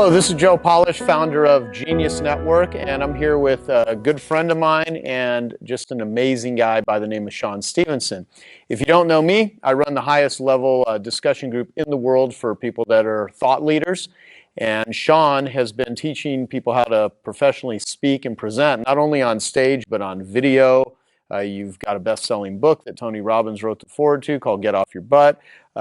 Hello, this is Joe Polish, founder of Genius Network, and I'm here with a good friend of mine and just an amazing guy by the name of Sean Stephenson. If you don't know me, I run the highest level discussion group in the world for people that are thought leaders. And Sean has been teaching people how to professionally speak and present, not only on stage, but on video. You've got a best-selling book that Tony Robbins wrote the foreword to called Get Off Your Butt.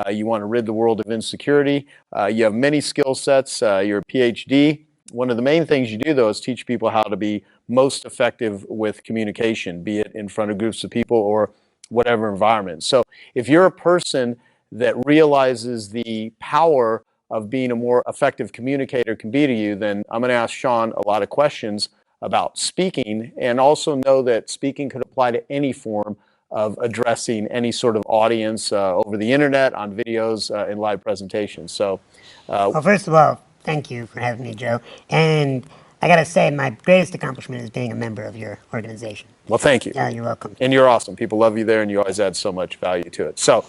You want to rid the world of insecurity. You have many skill sets. You're a PhD. One of the main things you do, though, is teach people how to be most effective with communication, be it in front of groups of people or whatever environment. So if you're a person that realizes the power of being a more effective communicator can be to you, then I'm going to ask Sean a lot of questions about speaking, and also know that speaking could apply to any form of addressing any sort of audience over the internet, on videos, in live presentations. So, well, first of all, thank you for having me, Joe. And I got to say, my greatest accomplishment is being a member of your organization. well, thank you. Yeah, you're welcome. And you're awesome. People love you there, and you always add so much value to it. So,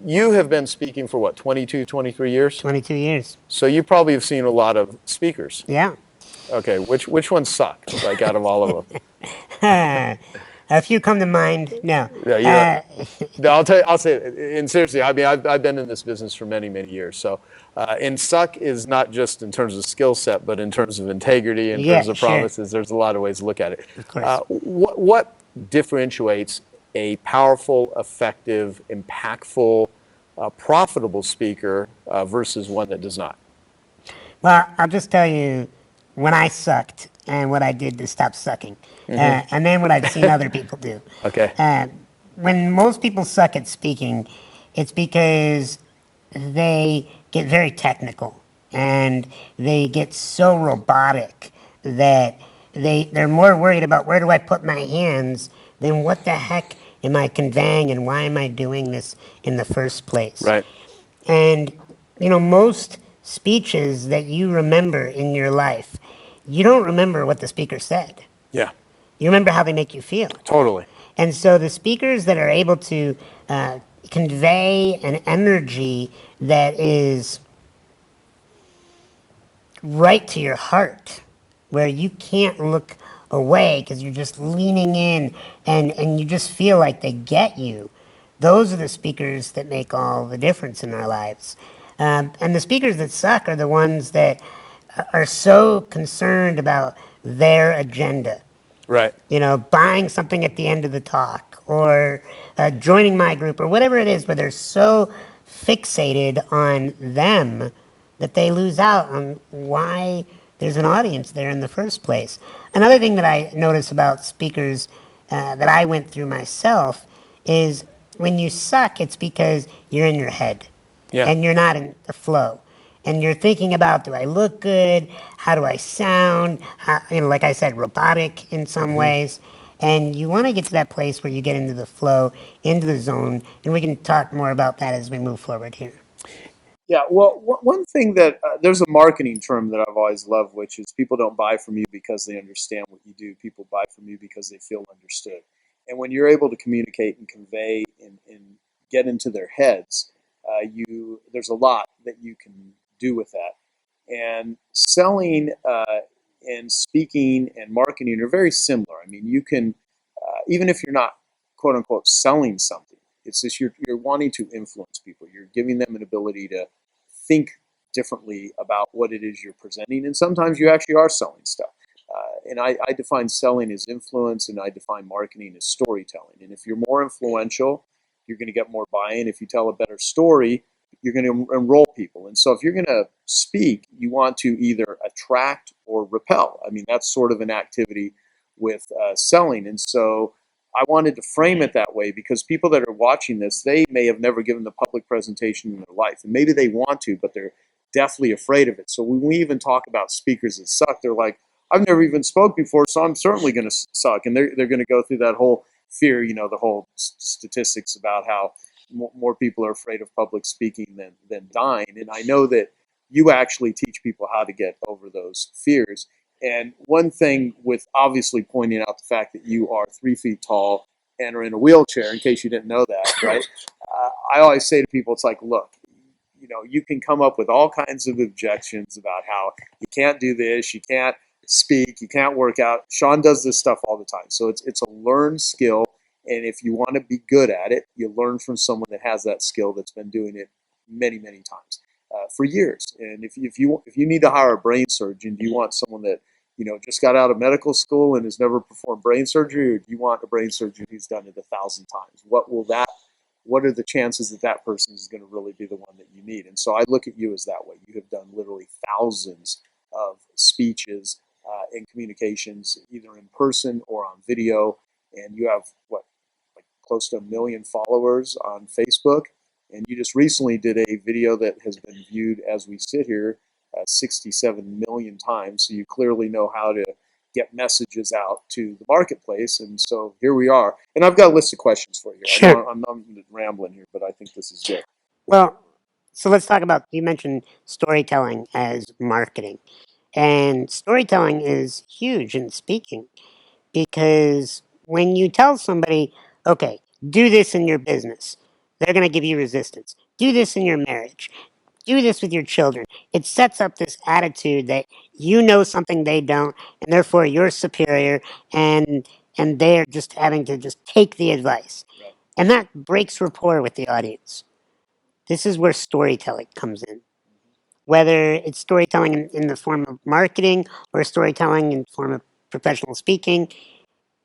you have been speaking for what, 22, 23 years? 22 years. So you probably have seen a lot of speakers. Yeah. Okay, which ones suck, like out of all of them? A few come to mind. No. Yeah, no, I'll say it. And seriously, I mean, I've been in this business for many, many years. So, and suck is not just in terms of skill set, but in terms of integrity, in terms of promises. Sure. There's a lot of ways to look at it. Of course. What differentiates a powerful, effective, impactful, profitable speaker versus one that does not? Well, I'll just tell you when I sucked and what I did to stop sucking, and then what I've seen other people do. Okay. When most people suck at speaking, it's because they get very technical and they get so robotic that they're more worried about where do I put my hands than what the heck am I conveying and why am I doing this in the first place. Right. And, you know, most speeches that you remember in your life, you don't remember what the speaker said. Yeah. You remember how they make you feel. Totally. And so the speakers that are able to convey an energy that is right to your heart, where you can't look away because you're just leaning in and you just feel like they get you, those are the speakers that make all the difference in our lives. And the speakers that suck are the ones that are so concerned about their agenda. Right. You know, buying something at the end of the talk or joining my group or whatever it is, but they're so fixated on them that they lose out on why there's an audience there in the first place. Another thing that I notice about speakers that I went through myself is when you suck, it's because you're in your head and you're not in the flow. And you're thinking about, do I look good? How do I sound? Like I said, robotic in some ways. And you want to get to that place where you get into the flow, into the zone. And we can talk more about that as we move forward here. Yeah, well, one thing that there's a marketing term that I've always loved, which is people don't buy from you because they understand what you do. People buy from you because they feel understood. And when you're able to communicate and convey and get into their heads, there's a lot that you can do with that. And selling and speaking and marketing are very similar. I mean, you can, even if you're not quote unquote selling something, it's just you're wanting to influence people. You're giving them an ability to think differently about what it is you're presenting. And sometimes you actually are selling stuff. And I define selling as influence, and I define marketing as storytelling. And if you're more influential, you're going to get more buy-in. If you tell a better story, you're going to enroll people. And so if you're going to speak, you want to either attract or repel. I mean, that's sort of an activity with selling. And so I wanted to frame it that way because people that are watching this, they may have never given the public presentation in their life. And maybe they want to, but they're deathly afraid of it. So when we even talk about speakers that suck, they're like, I've never even spoke before, so I'm certainly going to suck. And they're going to go through that whole fear, you know, the whole statistics about how more people are afraid of public speaking than dying. And I know that you actually teach people how to get over those fears. And one thing with obviously pointing out the fact that you are 3 feet tall and are in a wheelchair, in case you didn't know that, right? I always say to people, it's like, look, you can come up with all kinds of objections about how you can't do this, you can't speak, you can't work out. Sean does this stuff all the time. So it's a learned skill. And if you want to be good at it, you learn from someone that has that skill that's been doing it many, many times for years. And if you need to hire a brain surgeon, do you want someone that just got out of medical school and has never performed brain surgery, or do you want a brain surgeon who's done it 1,000 times? What are the chances that that person is going to really be the one that you need? And so I look at you as that way. You have done literally thousands of speeches and communications, either in person or on video, and you have what, like close to 1 million followers on Facebook. And you just recently did a video that has been viewed as we sit here 67 million times. So you clearly know how to get messages out to the marketplace. And so here we are. And I've got a list of questions for you. I Sure. know I'm rambling here, but I think this is good. Well, so let's talk about, you mentioned storytelling as marketing. And storytelling is huge in speaking because when you tell somebody, okay, do this in your business, they're going to give you resistance. Do this in your marriage. Do this with your children. It sets up this attitude that you know something they don't, and therefore you're superior, and they're just having to just take the advice. Right. And that breaks rapport with the audience. This is where storytelling comes in. Whether it's storytelling in the form of marketing or storytelling in the form of professional speaking,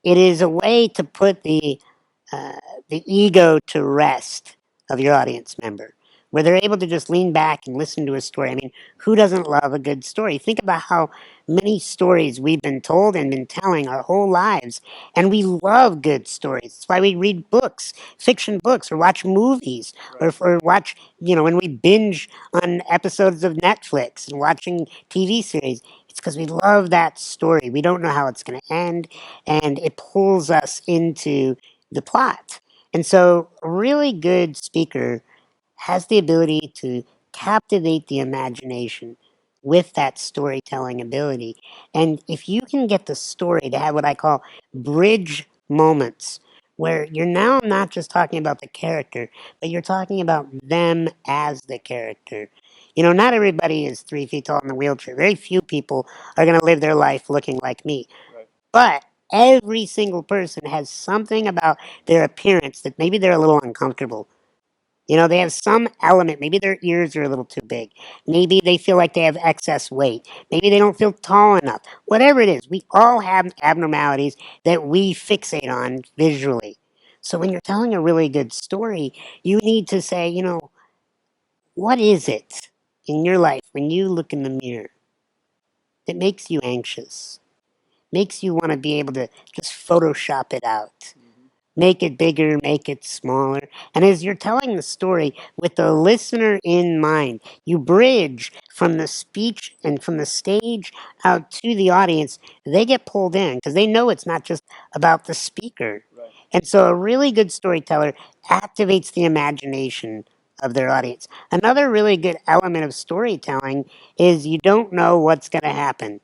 it is a way to put uh, the ego to rest of your audience member, where they're able to just lean back and listen to a story. I mean, who doesn't love a good story? Think about how many stories we've been told and been telling our whole lives, and we love good stories. That's why we read books, fiction books, or watch movies, or watch, when we binge on episodes of Netflix and watching TV series. It's because we love that story. We don't know how it's going to end, and it pulls us into the plot. And so, a really good speaker has the ability to captivate the imagination with that storytelling ability. And if you can get the story to have what I call bridge moments, where you're now not just talking about the character, but you're talking about them as the character. Not everybody is 3 feet tall in a wheelchair. Very few people are going to live their life looking like me. Right. But every single person has something about their appearance that maybe they're a little uncomfortable. They have some element. Maybe their ears are a little too big. Maybe they feel like they have excess weight. Maybe they don't feel tall enough. Whatever it is, we all have abnormalities that we fixate on visually. So when you're telling a really good story, you need to say, what is it in your life when you look in the mirror that makes you anxious, makes you want to be able to just Photoshop it out? Make it bigger, make it smaller. And as you're telling the story with the listener in mind, you bridge from the speech and from the stage out to the audience. They get pulled in because they know it's not just about the speaker. Right. And so a really good storyteller activates the imagination of their audience. Another really good element of storytelling is you don't know what's going to happen.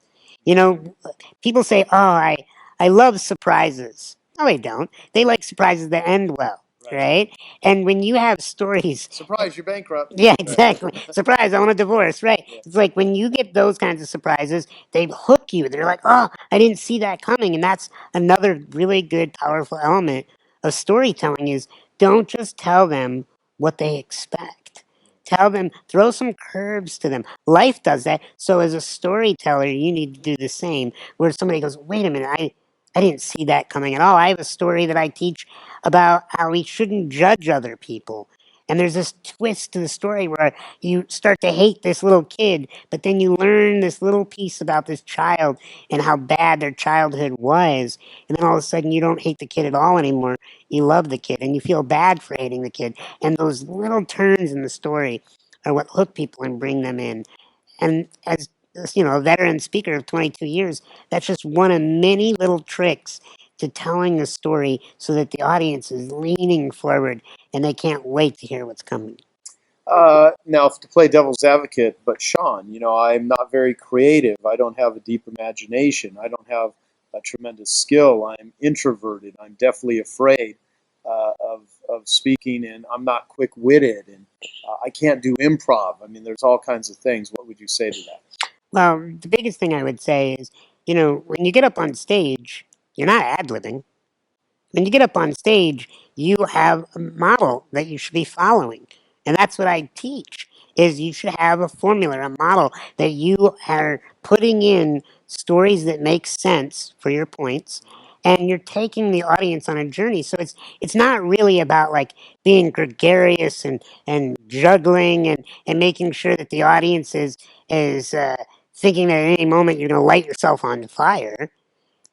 People say, "Oh, I love surprises." No, they don't. They like surprises that end well, Right. right? And when you have stories, Surprise, you're bankrupt. yeah, exactly. Surprise, I want a divorce, right? Yeah. It's like when you get those kinds of surprises, they hook you. They're like, oh, I didn't see that coming. And that's another really good, powerful element of storytelling is don't just tell them what they expect. Tell them, throw some curves to them. Life does that. So as a storyteller, you need to do the same. Where somebody goes, wait a minute, I didn't see that coming at all. I have a story that I teach about how we shouldn't judge other people. And there's this twist to the story where you start to hate this little kid, but then you learn this little piece about this child and how bad their childhood was. And then all of a sudden, you don't hate the kid at all anymore. You love the kid and you feel bad for hating the kid. And those little turns in the story are what hook people and bring them in. And as a veteran speaker of 22 years, that's just one of many little tricks to telling a story so that the audience is leaning forward and they can't wait to hear what's coming. Now, to play devil's advocate, but Sean, I'm not very creative. I don't have a deep imagination. I don't have a tremendous skill. I'm introverted. I'm definitely afraid of of speaking, and I'm not quick-witted, and I can't do improv. I mean, there's all kinds of things. What would you say to that? Well, the biggest thing I would say is, when you get up on stage, you're not ad-libbing. When you get up on stage, you have a model that you should be following. And that's what I teach is you should have a formula, a model that you are putting in stories that make sense for your points, and you're taking the audience on a journey. So it's not really about like being gregarious and juggling and making sure that the audience is thinking that at any moment you're going to light yourself on fire.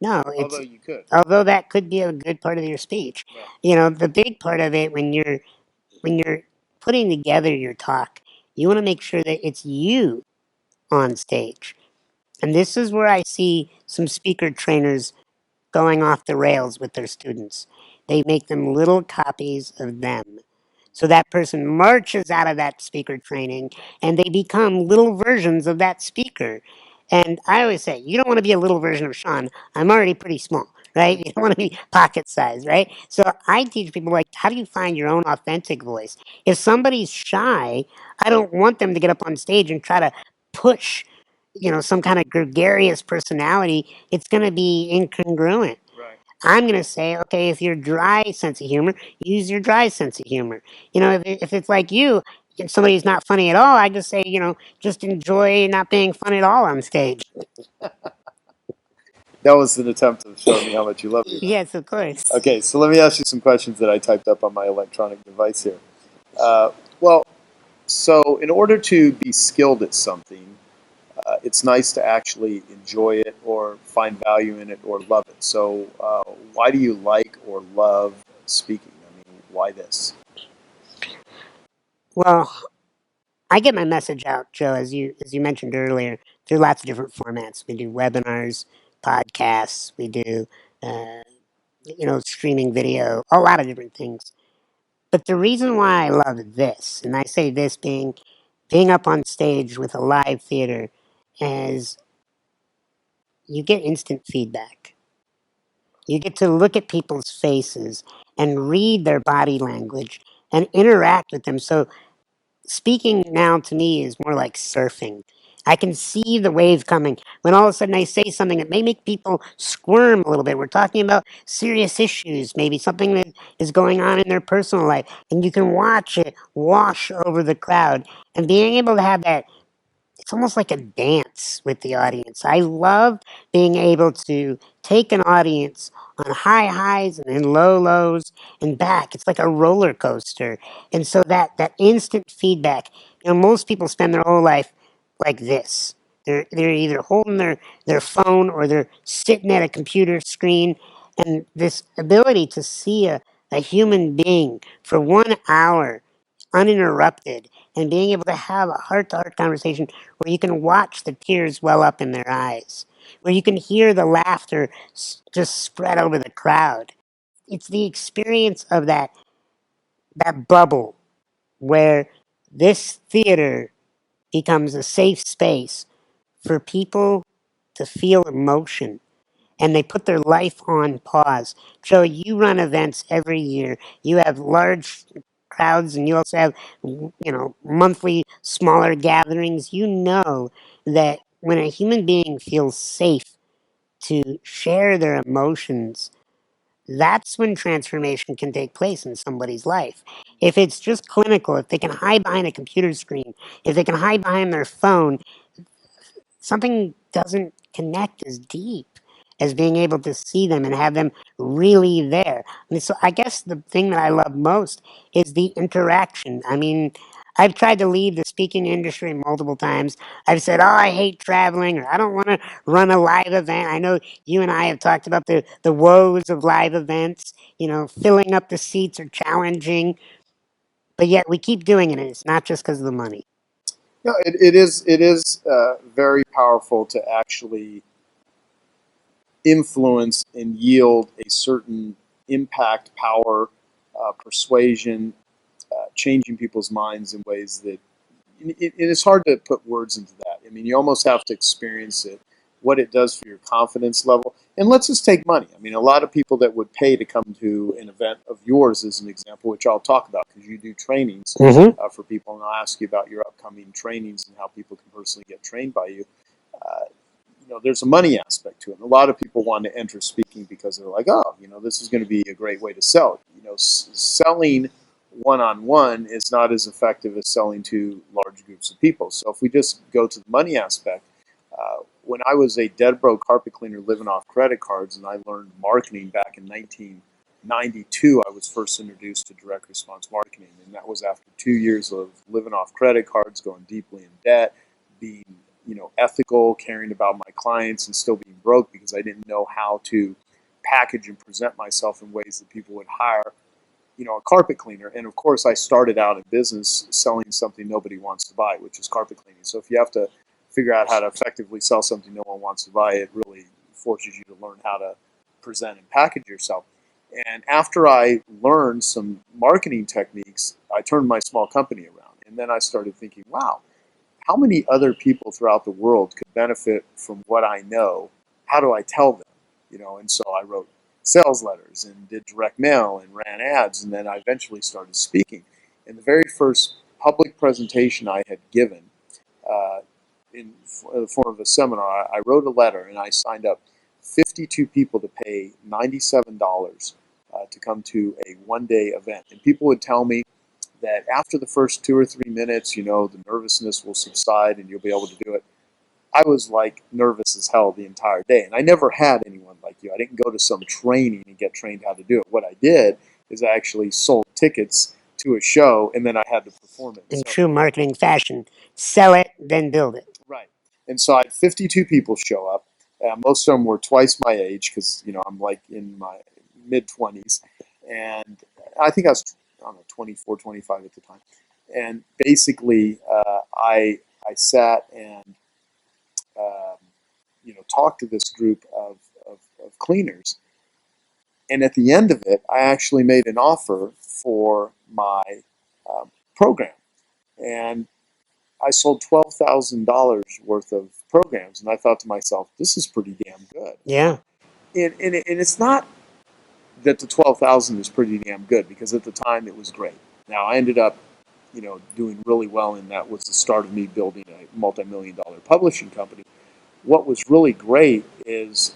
No, Although you could. although that could be a good part of your speech. Right. The big part of it when you're putting together your talk, you want to make sure that it's you on stage. And this is where I see some speaker trainers going off the rails with their students. They make them little copies of them. So that person marches out of that speaker training and they become little versions of that speaker. And I always say, you don't want to be a little version of Sean. I'm already pretty small, right? You don't want to be pocket size, right? So I teach people like, how do you find your own authentic voice? If somebody's shy, I don't want them to get up on stage and try to push, some kind of gregarious personality. It's going to be incongruent. Right. I'm going to say, okay, if you're dry sense of humor, use your dry sense of humor. If it's like you, if somebody's not funny at all, I just say, just enjoy not being funny at all on stage. That was an attempt to show me how much you love me. Yes, of course. Okay, so let me ask you some questions that I typed up on my electronic device here. Well, so in order to be skilled at something, it's nice to actually enjoy it or find value in it or love it. So, why do you like or love speaking? I mean, why this? Well, I get my message out, Joe, as you mentioned earlier, through lots of different formats. We do webinars, podcasts, we do uh, streaming video, a lot of different things. But the reason why I love this, and I say this being up on stage with a live theater, is you get instant feedback. You get to look at people's faces and read their body language and interact with them. So speaking now to me is more like surfing. I can see the wave coming. When all of a sudden I say something that may make people squirm a little bit. We're talking about serious issues, maybe something that is going on in their personal life, and you can watch it wash over the crowd. And being able to have that, it's almost like a dance with the audience. I love being able to take an audience on high highs and then low lows and back. It's like a roller coaster. And so that instant feedback, most people spend their whole life like this. They're either holding their phone or they're sitting at a computer screen. And this ability to see a human being for 1 hour uninterrupted and being able to have a heart to heart conversation where you can watch the tears well up in their eyes, where you can hear the laughter just spread over the crowd. It's the experience of that bubble where this theater becomes a safe space for people to feel emotion and they put their life on pause. Joe, you run events every year. You have large crowds and you also have, monthly smaller gatherings. You know that when a human being feels safe to share their emotions, that's when transformation can take place in somebody's life. If it's just clinical, if they can hide behind a computer screen, if they can hide behind their phone, something doesn't connect as deep as being able to see them and have them really there. I mean, so I guess the thing that I love most is the interaction. I mean, I've tried to leave the speaking industry multiple times. I've said, "Oh, I hate traveling," or "I don't want to run a live event." I know you and I have talked about the woes of live events. Filling up the seats are challenging, but yet we keep doing it, and it's not just because of the money. No, it is very powerful to actually influence and yield a certain impact, power, persuasion, changing people's minds in ways that it's hard to put words into that. I mean, you almost have to experience it, what it does for your confidence level. And let's just take money. I mean, a lot of people that would pay to come to an event of yours, as an example, which I'll talk about because you do trainings Mm-hmm. for people, and I'll ask you about your upcoming trainings and how people can personally get trained by you. Uh, there's a money aspect to it. And a lot of people want to enter speaking because they're like, oh, this is going to be a great way to sell. Selling one-on-one is not as effective as selling to large groups of people. So if we just go to the money aspect, when I was a dead broke carpet cleaner living off credit cards, and I learned marketing back in 1992, I was first introduced to direct response marketing, and that was after 2 years of living off credit cards, going deeply in debt, being ethical, caring about my clients, and still being broke because I didn't know how to package and present myself in ways that people would hire a carpet cleaner. And of course, I started out in business selling something nobody wants to buy, which is carpet cleaning. So if you have to figure out how to effectively sell something no one wants to buy, it really forces you to learn how to present and package yourself. And after I learned some marketing techniques, I turned my small company around. And then I started thinking, wow, how many other people throughout the world could benefit from what I know? How do I tell them? And so I wrote sales letters and did direct mail and ran ads, and then I eventually started speaking. And the very first public presentation I had given uh, in the form of a seminar, I wrote a letter and I signed up 52 people to pay $97 to come to a one-day event. And people would tell me that after the first 2 or 3 minutes, the nervousness will subside and you'll be able to do it. I was like nervous as hell the entire day. And I never had anyone like you. I didn't go to some training and get trained how to do it. What I did is I actually sold tickets to a show and then I had to perform it. In So, true marketing fashion, sell it, then build it. right. And so I had 52 people show up. Most of them were twice my age because, I'm like in my mid 20s. And I think I don't know, 24, 25 at the time. And basically, I sat and um, talked to this group of cleaners. And at the end of it, I actually made an offer for my program. And I sold $12,000 worth of programs. And I thought to myself, this is pretty damn good. Yeah. And it's not that the 12,000 is pretty damn good because at the time it was great. Now I ended up doing really well, and that was the start of me building a multi-million dollar publishing company. What was really great is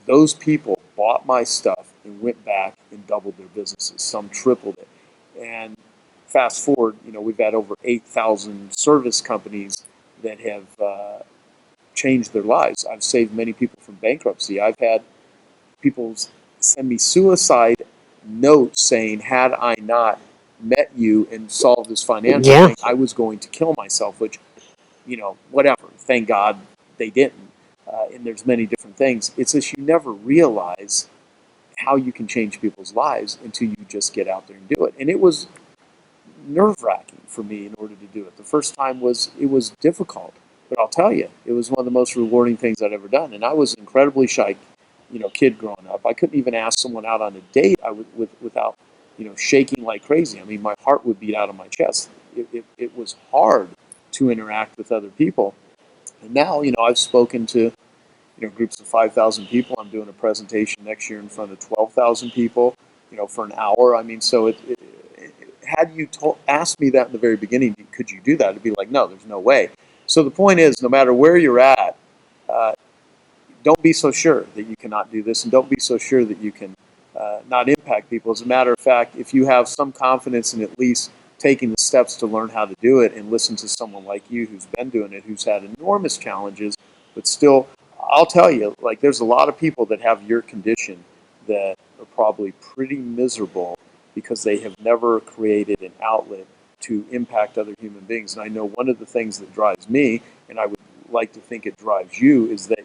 those people bought my stuff and went back and doubled their businesses. Some tripled it. And fast forward, we've had over 8,000 service companies that have changed their lives. I've saved many people from bankruptcy. I've had people send me suicide notes saying, had I not met you and solved this financial Yeah. thing, I was going to kill myself, which, whatever. Thank God they didn't. And there's many different things. It's just you never realize how you can change people's lives until you just get out there and do it. And it was nerve-wracking for me in order to do it. The first time it was difficult, but I'll tell you, it was one of the most rewarding things I'd ever done. And I was an incredibly shy, kid growing up. I couldn't even ask someone out on a date without, shaking like crazy. I mean, my heart would beat out of my chest. It was hard to interact with other people. And now, I've spoken to groups of 5,000 people. I'm doing a presentation next year in front of 12,000 people, for an hour. I mean, so had you asked me that in the very beginning, could you do that? It'd be like, no, there's no way. So the point is, no matter where you're at, uh, don't be so sure that you cannot do this, and don't be so sure that you can not impact people. As a matter of fact, if you have some confidence in at least taking the steps to learn how to do it and listen to someone like you who's been doing it, who's had enormous challenges, but still, I'll tell you, like there's a lot of people that have your condition that are probably pretty miserable because they have never created an outlet to impact other human beings. And I know one of the things that drives me, and I would like to think it drives you, is that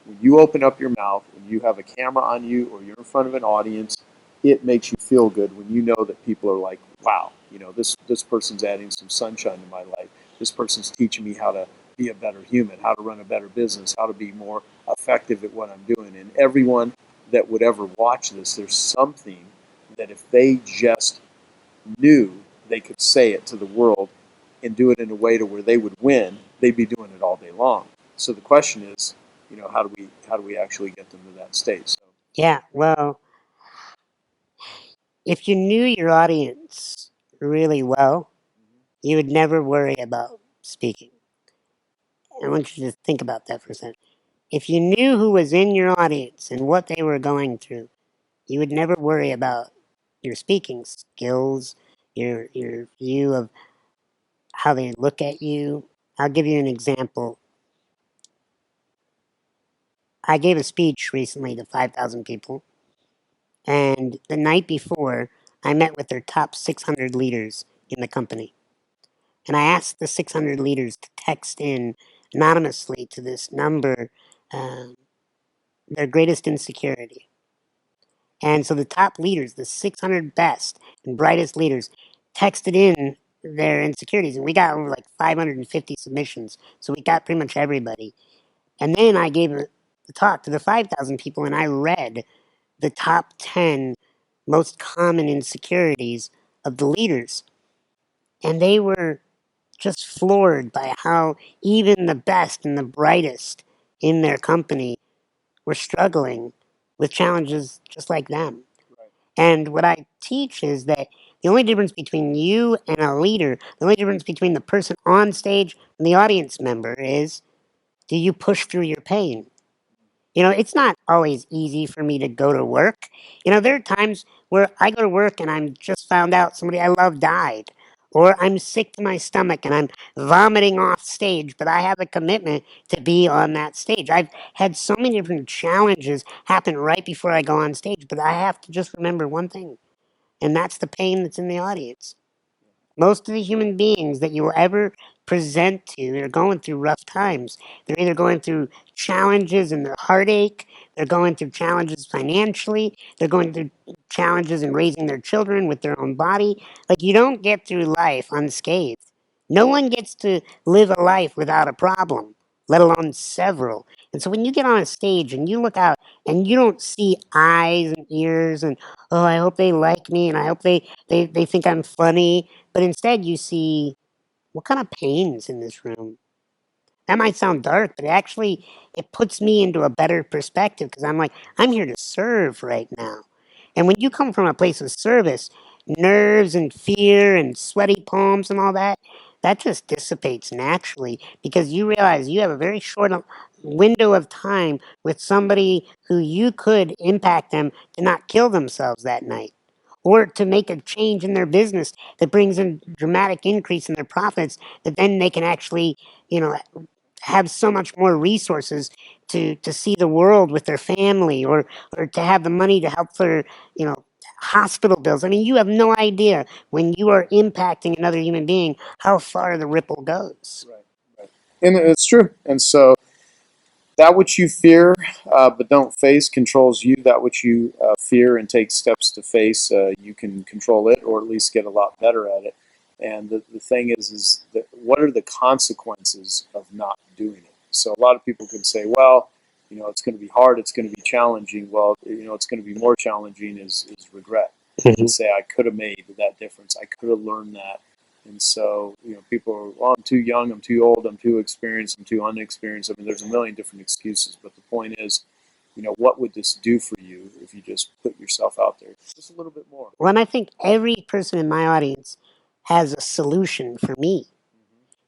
when you open up your mouth, when you have a camera on you or you're in front of an audience, it makes you feel good when you know that people are like, wow, this person's adding some sunshine to my life. This person's teaching me how to be a better human, how to run a better business, how to be more effective at what I'm doing. And everyone that would ever watch this, there's something that if they just knew they could say it to the world and do it in a way to where they would win, they'd be doing it all day long. So the question is, how do we actually get them to that state? So Yeah, well, if you knew your audience really well, you would never worry about speaking. I want you to think about that for a second. If you knew who was in your audience and what they were going through, you would never worry about your speaking skills, your view of how they look at you. I'll give you an example. I gave a speech recently to 5,000 people, and the night before, I met with their top 600 leaders in the company. And I asked the 600 leaders to text in anonymously to this number um, their greatest insecurity. And so the top leaders, the 600 best and brightest leaders, texted in their insecurities. And we got over like 550 submissions. So we got pretty much everybody. And then I gave a talk to the 5,000 people and I read the top 10 most common insecurities of the leaders. And they were just floored by how even the best and the brightest in their company were struggling with challenges just like them. right, And what I teach is that the only difference between you and a leader, the only difference between the person on stage and the audience member is, do you push through your pain? It's not always easy for me to go to work. There are times where I go to work and I'm just found out somebody I love died, or I'm sick to my stomach and I'm vomiting off stage, but I have a commitment to be on that stage. I've had so many different challenges happen right before I go on stage, but I have to just remember one thing, and that's the pain that's in the audience. Most of the human beings that you will ever present to, they're going through rough times. They're either going through challenges in their heartache, they're going through challenges financially, they're going through challenges in raising their children with their own body. Like, you don't get through life unscathed. No one gets to live a life without a problem, let alone several. And so when you get on a stage and you look out and you don't see eyes and ears and, oh, I hope they like me and I hope they think I'm funny, but instead you see what kind of pain's in this room. That might sound dark, but actually it puts me into a better perspective because I'm like, I'm here to serve right now. And when you come from a place of service, nerves and fear and sweaty palms and all that, that just dissipates naturally because you realize you have a very short window of time with somebody who you could impact them to not kill themselves that night or to make a change in their business that brings in dramatic increase in their profits that then they can actually, you know, have so much more resources to see the world with their family or to have the money to help their, you know, hospital bills. I mean, you have no idea when you are impacting another human being how far the ripple goes. right, right. And it's true. And so that which you fear but don't face controls you. That which you fear and take steps to face, you can control it or at least get a lot better at it. And the thing is that what are the consequences of not doing it? So a lot of people can say, well, it's going to be hard, it's going to be challenging. Well, it's going to be more challenging is regret. Mhm. And say, I could have made that difference. I could have learned that. And so, people are, well, I'm too young, I'm too old, I'm too experienced, I'm too unexperienced. I mean, there's a million different excuses. But the point is, what would this do for you if you just put yourself out there just a little bit more? Well, and I think every person in my audience has a solution for me.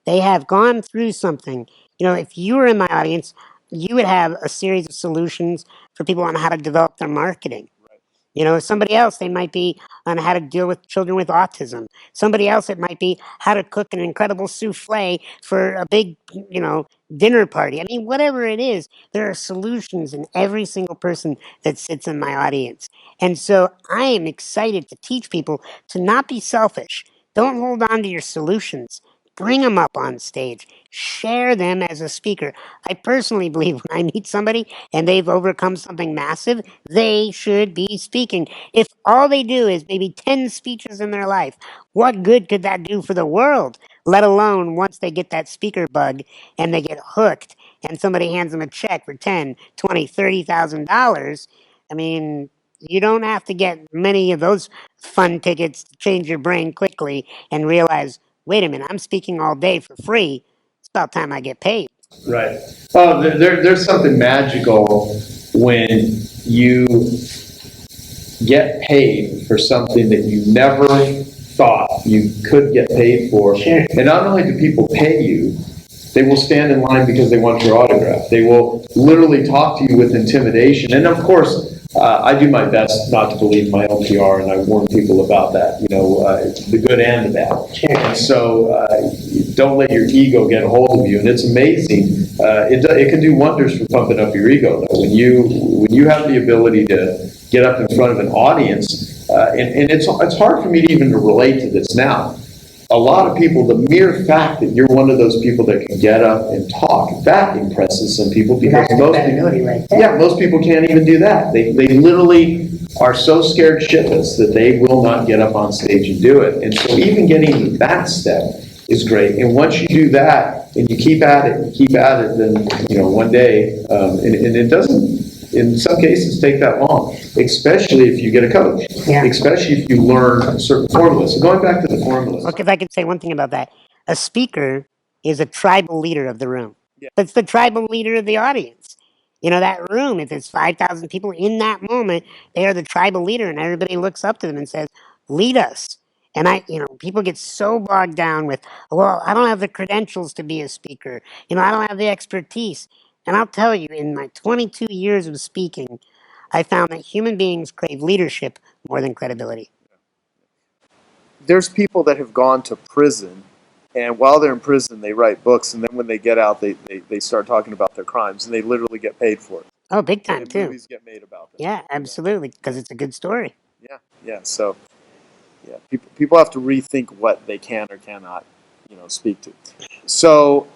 They have gone through something. If you were in my audience, you would have a series of solutions for people on how to develop their marketing. Right. Somebody else, they might be on how to deal with children with autism. Somebody else, it might be how to cook an incredible souffle for a big, dinner party. I mean, whatever it is, there are solutions in every single person that sits in my audience. And so I am excited to teach people to not be selfish. Don't hold on to your solutions. Bring them up on stage. Share them as a speaker. I personally believe when I meet somebody and they've overcome something massive, they should be speaking. If all they do is maybe 10 speeches in their life, what good could that do for the world? Let alone once they get that speaker bug and they get hooked and somebody hands them a check for 10, 20, $30,000. I mean, you don't have to get many of those fun tickets to change your brain quickly and realize, wait a minute, I'm speaking all day for free. It's about time I get paid. Right. Oh, there's something magical when you get paid for something that you never thought you could get paid for. Sure. And not only do people pay you, they will stand in line because they want your autograph. They will literally talk to you with intimidation. And of course, I do my best not to believe my own PR, and I warn people about that, the good and the bad. Sure. And so don't let your ego get a hold of you. And it's amazing. It can do wonders for pumping up your ego, though. When you have the ability to get up in front of an audience, and it's hard for me to even to relate to this now. A lot of people, the mere fact that you're one of those people that can get up and talk, that impresses some people because most people, right there. yeah, most people can't even do that. They literally are so scared shitless that they will not get up on stage and do it. And so even getting to that step is great. And once you do that and you keep at it, then one day, and it doesn't. In some cases, take that long, especially if you get a coach, Yeah. especially if you learn certain formulas. So going back to the formulas. Look, if I could say one thing about that, a speaker is a tribal leader of the room. Yeah. But it's the tribal leader of the audience. That room, if there's 5,000 people in that moment, they are the tribal leader, and everybody looks up to them and says, lead us. And people get so bogged down with, well, I don't have the credentials to be a speaker. I don't have the expertise. And I'll tell you, in my 22 years of speaking, I found that human beings crave leadership more than credibility. There's people that have gone to prison, and while they're in prison, they write books, and then when they get out, they start talking about their crimes, and they literally get paid for it. Oh, big time, And too. movies get made about them. Yeah, absolutely, because it's a good story. Yeah, yeah. So, yeah, people have to rethink what they can or cannot, speak to. So,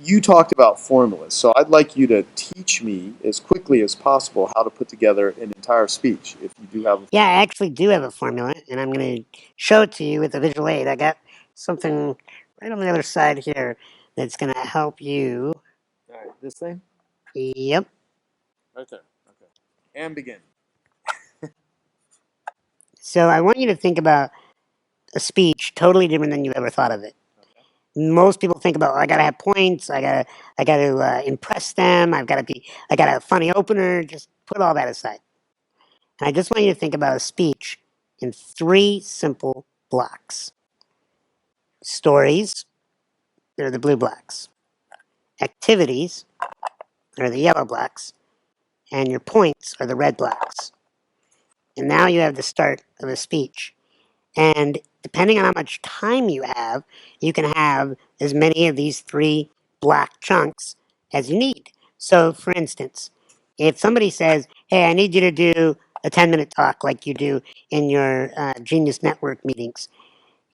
you talked about formulas, so I'd like you to teach me as quickly as possible how to put together an entire speech, if you do have a. Yeah, I actually do have a formula, and I'm going to show it to you with a visual aid. I got something right on the other side here that's going to help you. All right, this thing? Yep. Right there. Okay. And begin. So I want you to think about a speech totally different than you ever thought of it. Most people think about, I gotta have points. I gotta impress them. I got a funny opener. Just put all that aside. And I just want you to think about a speech in three simple blocks: stories, they're the blue blocks; activities are the yellow blocks; and your points are the red blocks. And now you have the start of a speech. And depending on how much time you can have as many of these three block chunks as you need. So, for instance, if somebody says, hey, I need you to do a 10-minute talk like you do in your Genius Network meetings,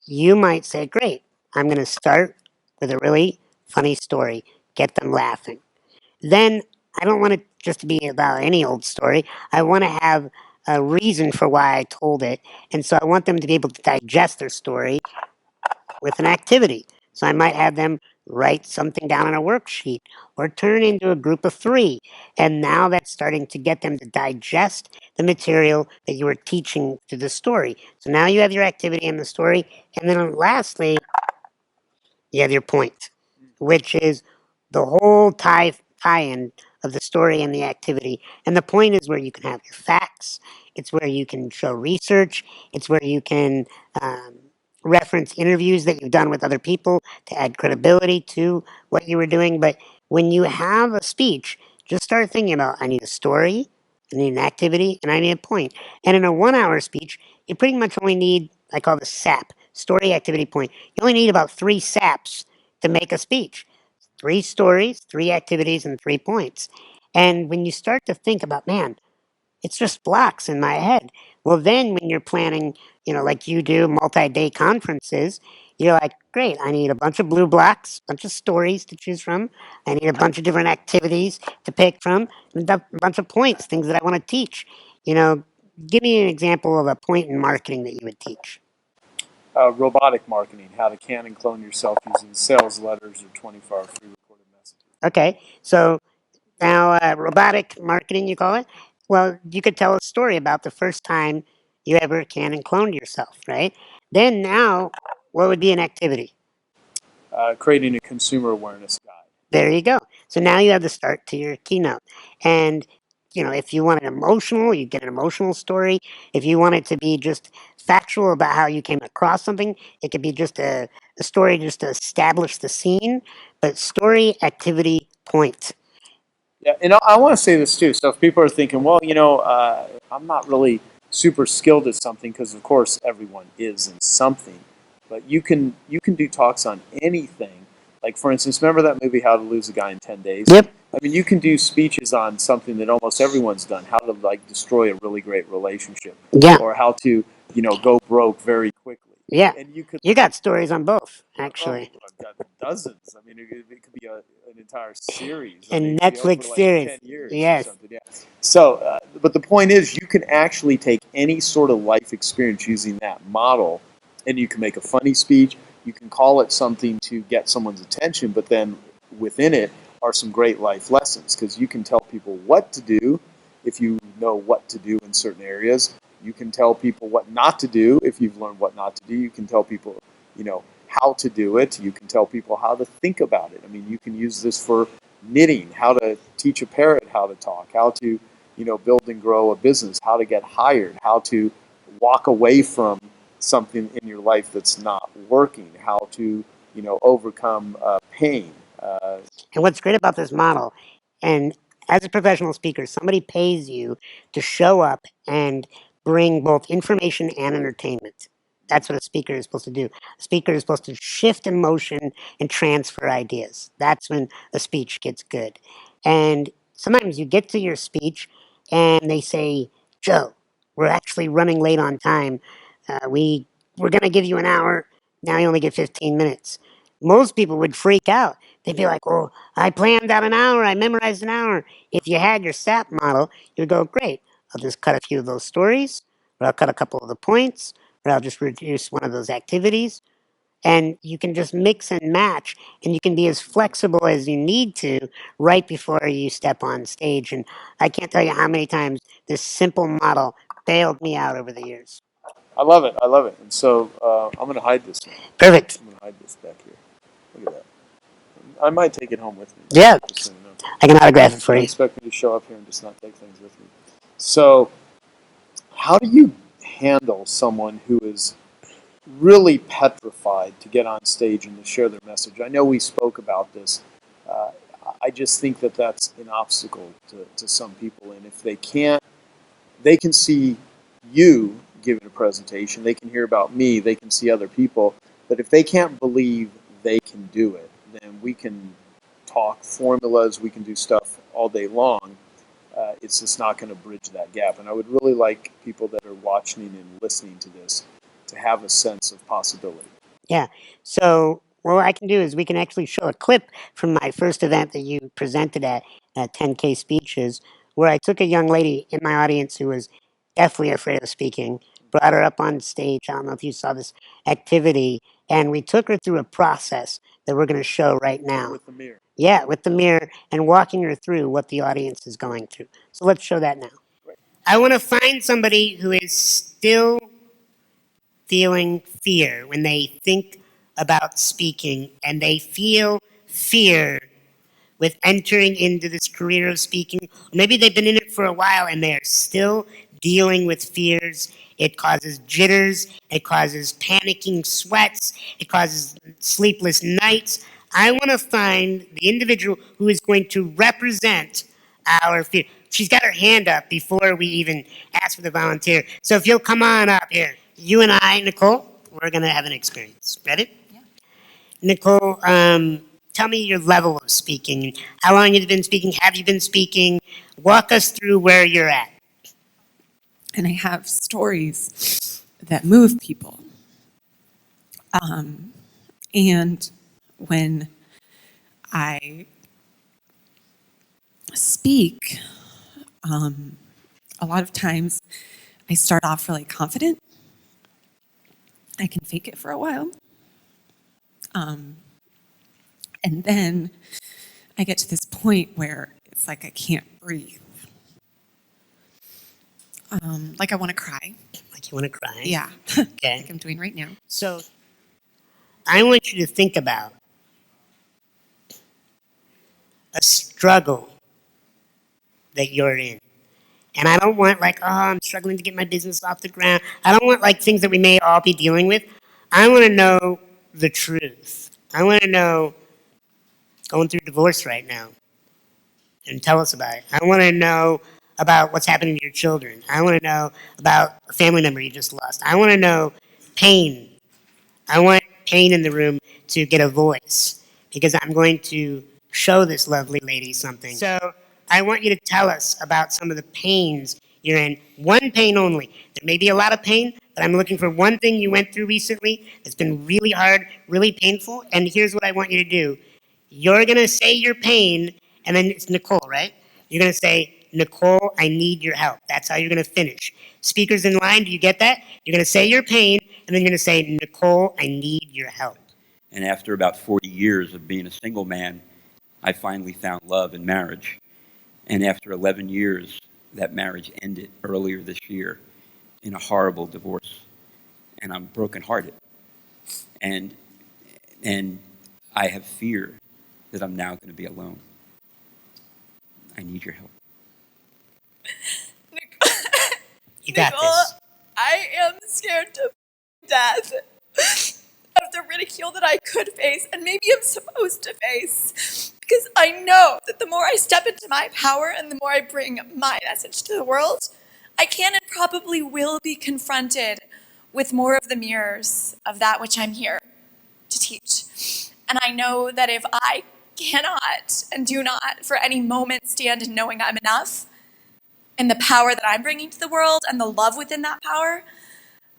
you might say, great, I'm going to start with a really funny story, get them laughing. Then I don't want it just to be about any old story. I want to have a reason for why I told it. And so I want them to be able to digest their story with an activity. So I might have them write something down on a worksheet or turn into a group of three. And now that's starting to get them to digest the material that you were teaching to the story. So now you have your activity and the story. And then lastly, you have your point, which is the whole tie-in of the story and the activity. And the point is where you can have your facts. It's where you can show research. It's where you can um, reference interviews that you've done with other people to add credibility to what you were doing. But when you have a speech, just start thinking about, I need a story, I need an activity, and I need a point. And in a 1 hour speech, you pretty much only need, I call this SAP, story, activity, point. You only need about 3 SAPs to make a speech: 3 stories, 3 activities, and 3 points. And when you start to think about, man, it's just blocks in my head. Well, then when you're planning, like you do, multi-day conferences, you're like, great, I need a bunch of blue blocks, a bunch of stories to choose from. I need a bunch of different activities to pick from, and a bunch of points, things that I want to teach. Give me an example of a point in marketing that you would teach. Robotic marketing, how to can and clone yourself using sales letters or 24-hour free recorded messages. Okay, so now robotic marketing, you call it? Well, you could tell a story about the first time you ever can and cloned yourself, right? Then now, what would be an activity? creating a consumer awareness guide. There you go. So now you have the start to your keynote. And, if you want an emotional, you get an emotional story. If you want it to be just factual about how you came across something, it could be just a story just to establish the scene. But story, activity, point. Yeah, and I want to say this too. So if people are thinking, well, I'm not really super skilled at something, because of course everyone is in something, but you can do talks on anything. Like for instance, remember that movie How to Lose a Guy in 10 Days? Yep. I mean, you can do speeches on something that almost everyone's done: how to like destroy a really great relationship, Yeah. or how to go broke very quickly. Yeah. And you could You got stories on both, Oh, actually. I've got dozens. I mean, it could be an entire series. I mean, And it could be over Netflix like series. 10 years or Yes. something. Yeah. So, but the point is, you can actually take any sort of life experience using that model, and you can make a funny speech. You can call it something to get someone's attention, but then within it are some great life lessons, because you can tell people what to do if you know what to do in certain areas. You can tell people what not to do if you've learned what not to do. You can tell people, how to do it. You can tell people how to think about it. I mean, you can use this for knitting, how to teach a parrot how to talk, how to, build and grow a business, how to get hired, how to walk away from something in your life that's not working, how to, overcome pain. And what's great about this model, and as a professional speaker, somebody pays you to show up and bring both information and entertainment. That's what a speaker is supposed to do. A speaker is supposed to shift emotion and transfer ideas. That's when a speech gets good. And sometimes you get to your speech and they say, Joe, we're actually running late on time. We're going to give you an hour. Now you only get 15 minutes. Most people would freak out. They'd be like, well, I planned out an hour. I memorized an hour. If you had your SAP model, you'd go, great. I'll just cut a few of those stories, or I'll cut a couple of the points, or I'll just reduce one of those activities. And you can just mix and match, and you can be as flexible as you need to right before you step on stage. And I can't tell you how many times this simple model bailed me out over the years. I love it. I love it. And so I'm going to hide this now. Perfect. I'm going to hide this back here. Look at that. I might take it home with me. Yeah, Just so you know. I can autograph it for Don't you. expect me to show up here and just not take things with me. So, how do you handle someone who is really petrified to get on stage and to share their message? I know we spoke about this. Uh, I just think that that's an obstacle to some people. And if they can't, they can see you giving a presentation, they can hear about me, they can see other people. But if they can't believe they can do it, then we can talk formulas, we can do stuff all day long. It's just not going to bridge that gap. And I would really like people that are watching and listening to this to have a sense of possibility. Yeah. So what I can do is we can actually show a clip from my first event that you presented at 10K Speeches, where I took a young lady in my audience who was definitely afraid of speaking, brought her up on stage. I don't know if you saw this activity, and we took her through a process that we're going to show right now. With the mirror. Yeah, with the mirror and walking her through what the audience is going through. So let's show that now. I want to find somebody who is still feeling fear when they think about speaking, and they feel fear with entering into this career of speaking. Maybe they've been in it for a while and they are still dealing with fears. It causes jitters, it causes panicking sweats, it causes sleepless nights. I want to find the individual who is going to represent our fear. She's got her hand up before we even ask for the volunteer. So if you'll come on up here, you and I, Nicole, we're going to have an experience. Ready? Nicole, tell me your level of speaking. How long have you been speaking? Have you been speaking? Walk us through where you're at. And I have stories that move people. And when I speak, a lot of times I start off really confident. I can fake it for a while. And then I get to this point where it's like I can't breathe. Like I want to cry. Like you want to cry? Yeah. Okay. Like I'm doing right now. So I want you to think about a struggle that you're in. And I don't want like, oh, I'm struggling to get my business off the ground. I don't want like things that we may all be dealing with. I want to know the truth. I want to know going through divorce right now and tell us about it. I want to know about what's happening to your children. I want to know about a family member you just lost. I want to know pain. I want pain in the room to get a voice because I'm going to show this lovely lady something. So I want you to tell us about some of the pains you're in. One pain only. There may be a lot of pain, but I'm looking for one thing you went through recently that's been really hard, really painful. And here's what I want you to do. You're going to say your pain, and then it's Nicole, right? You're going to say, Nicole, I need your help. That's how you're going to finish. Speakers in line, do you get that? You're going to say your pain, and then you're going to say, Nicole, I need your help. And after about 40 years of being a single man, I finally found love in marriage. And after 11 years, that marriage ended earlier this year in a horrible divorce. And I'm brokenhearted. And I have fear that I'm now going to be alone. I need your help. You got Nicole, this. I am scared to death of the ridicule that I could face and maybe I'm supposed to face. Because I know that the more I step into my power and the more I bring my message to the world, I can and probably will be confronted with more of the mirrors of that which I'm here to teach. And I know that if I cannot and do not for any moment stand in knowing I'm enough and the power that I'm bringing to the world and the love within that power,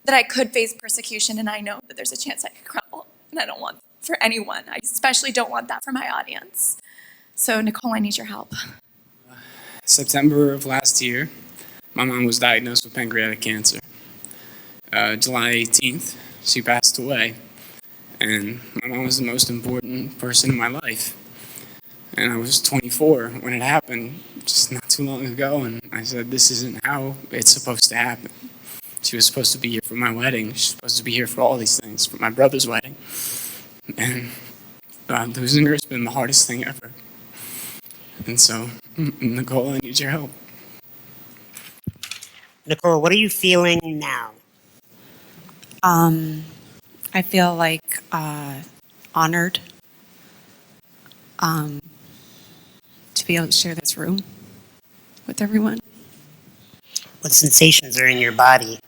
that I could face persecution, and I know that there's a chance I could crumble. And I don't want for anyone. I especially don't want that for my audience. So, Nicole, I need your help. September of last year, my mom was diagnosed with pancreatic cancer. July 18th, she passed away. And my mom was the most important person in my life. And I was 24 when it happened, just not too long ago, and I said, this isn't how it's supposed to happen. She was supposed to be here for my wedding. She's supposed to be here for all these things, for my brother's wedding. And losing her has been the hardest thing ever. And so, Nicole, I need your help. Nicole, what are you feeling now? I feel like honored to be able to share this room with everyone. What sensations are in your body?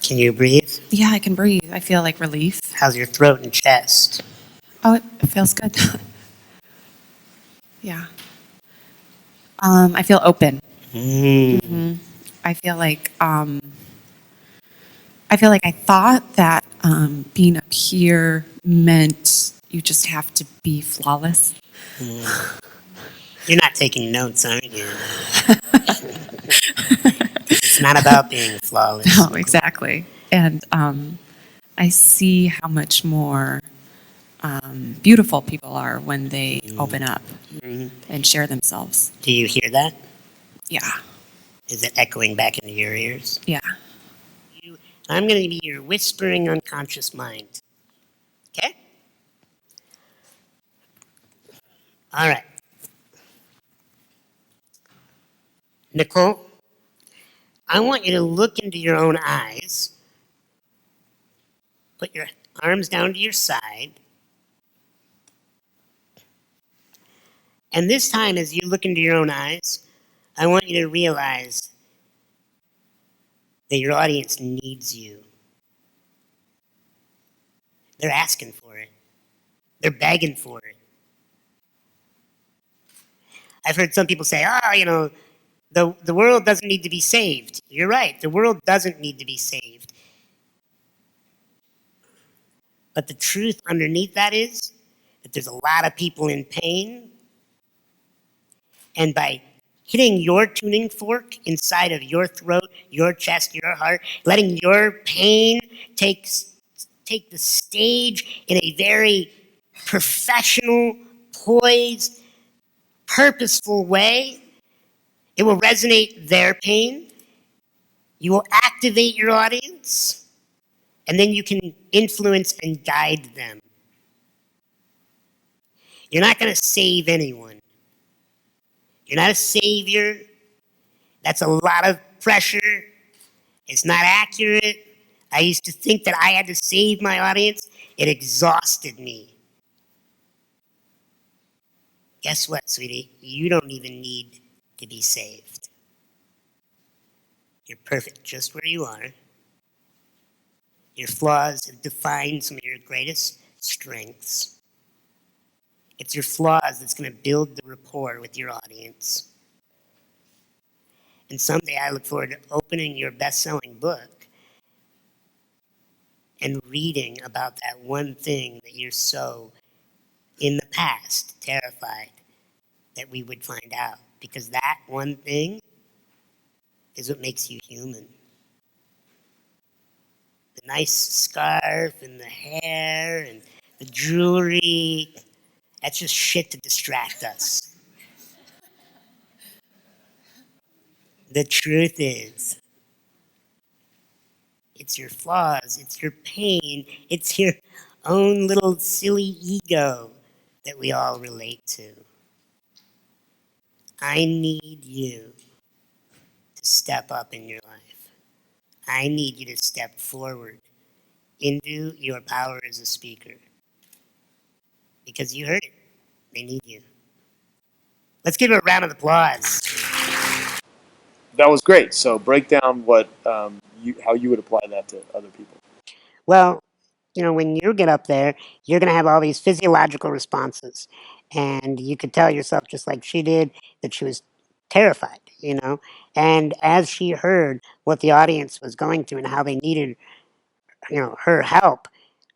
Can you breathe? Yeah, I can breathe. I feel like relief. How's your throat and chest? Oh, it feels good. Yeah. I feel open. I feel like I thought that being up here meant you just have to be flawless. You're not taking notes, aren't you? It's not about being flawless. No, exactly. And I see how much more beautiful people are when they open up and share themselves. Do you hear that? Yeah. Is it echoing back into your ears? Yeah. I'm going to be your whispering unconscious mind. Okay? All right. Nicole, I want you to look into your own eyes. Put your arms down to your side. And this time, as you look into your own eyes, I want you to realize that your audience needs you. They're asking for it. They're begging for it. I've heard some people say, the world doesn't need to be saved. You're right, the world doesn't need to be saved. But the truth underneath that is that there's a lot of people in pain. And by hitting your tuning fork inside of your throat, your chest, your heart, letting your pain take the stage in a very professional, poised, purposeful way, it will resonate their pain. You will activate your audience, and then you can influence and guide them. You're not going to save anyone. You're not a savior. That's a lot of pressure. It's not accurate. I used to think that I had to save my audience. It exhausted me. Guess what, sweetie? You don't even need to be saved. You're perfect just where you are. Your flaws have defined some of your greatest strengths. It's your flaws that's going to build the rapport with your audience. And someday I look forward to opening your best-selling book and reading about that one thing that you're so, in the past, terrified that we would find out. Because that one thing is what makes you human. The nice scarf and the hair and the jewelry, that's just shit to distract us. The truth is, it's your flaws, it's your pain, it's your own little silly ego that we all relate to. I need you to step up in your life. I need you to step forward into your power as a speaker. Because you heard it. They need you. Let's give it a round of applause. That was great. So break down what how you would apply that to other people. Well, when you get up there, you're going to have all these physiological responses. And you could tell yourself, just like she did, that she was terrified. And as she heard what the audience was going through and how they needed, her help,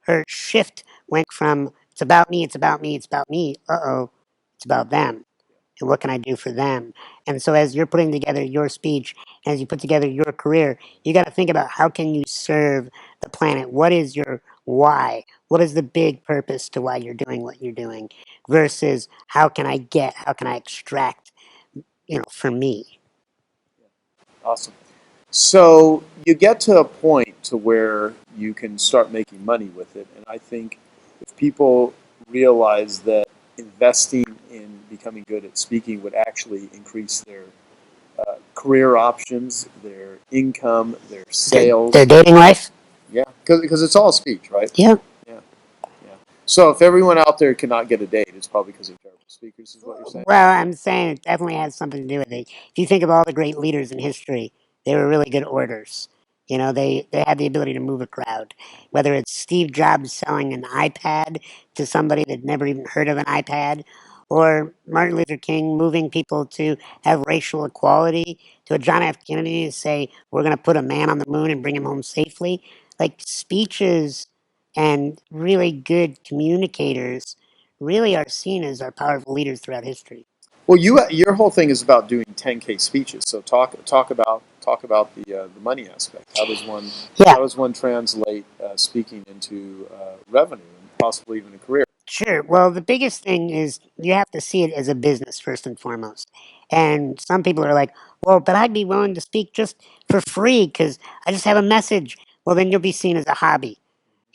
her shift went from, it's about me, it's about me, it's about me, it's about them. And what can I do for them? And so as you're putting together your speech, as you put together your career, you got to think about how can you serve the planet? What is your why? What is the big purpose to why you're doing what you're doing versus how can I extract, for me? Awesome. So you get to a point to where you can start making money with it, and I think if people realize that investing in becoming good at speaking would actually increase their career options, their income, their sales. Their dating life? Yeah, because it's all speech, right? Yeah. Yeah, yeah. So if everyone out there cannot get a date, it's probably because they're terrible speakers, is what you're saying? Well, I'm saying it definitely has something to do with it. If you think of all the great leaders in history, they were really good orators. They had the ability to move a crowd. Whether it's Steve Jobs selling an iPad to somebody that never even heard of an iPad, or Martin Luther King moving people to have racial equality, to a John F. Kennedy to say, we're going to put a man on the moon and bring him home safely. Like speeches and really good communicators really are seen as our powerful leaders throughout history. Well, your whole thing is about doing 10K speeches. So talk about the money aspect. Yeah, How does one translate speaking into revenue and possibly even a career? sure. Well, the biggest thing is you have to see it as a business first and foremost. And some people are like, well, but I'd be willing to speak just for free because I just have a message. Well, then you'll be seen as a hobby.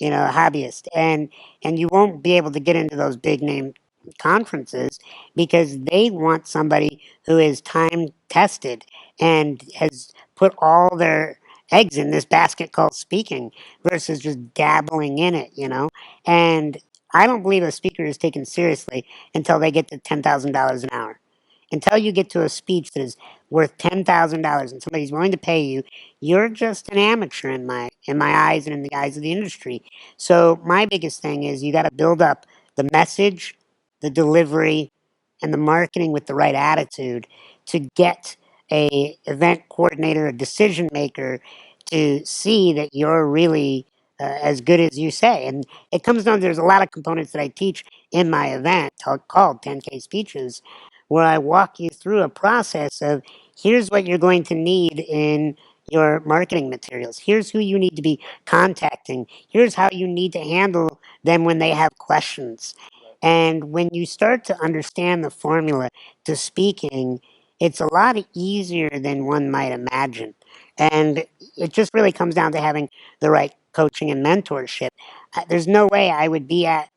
A hobbyist, and you won't be able to get into those big name conferences because they want somebody who is time tested and has put all their eggs in this basket called speaking versus just dabbling in it. And I don't believe a speaker is taken seriously until they get to $10,000 an hour. Until you get to a speech that is worth $10,000 and somebody's willing to pay you, you're just an amateur in my eyes and in the eyes of the industry. So my biggest thing is you got to build up the message, the delivery, and the marketing with the right attitude to get a event coordinator, a decision maker to see that you're really as good as you say. And it comes down, there's a lot of components that I teach in my event called 10K speeches, where I walk you through a process of here's what you're going to need in your marketing materials. Here's who you need to be contacting. Here's how you need to handle them when they have questions. And when you start to understand the formula to speaking, it's a lot easier than one might imagine. And it just really comes down to having the right coaching and mentorship. There's no way I would be at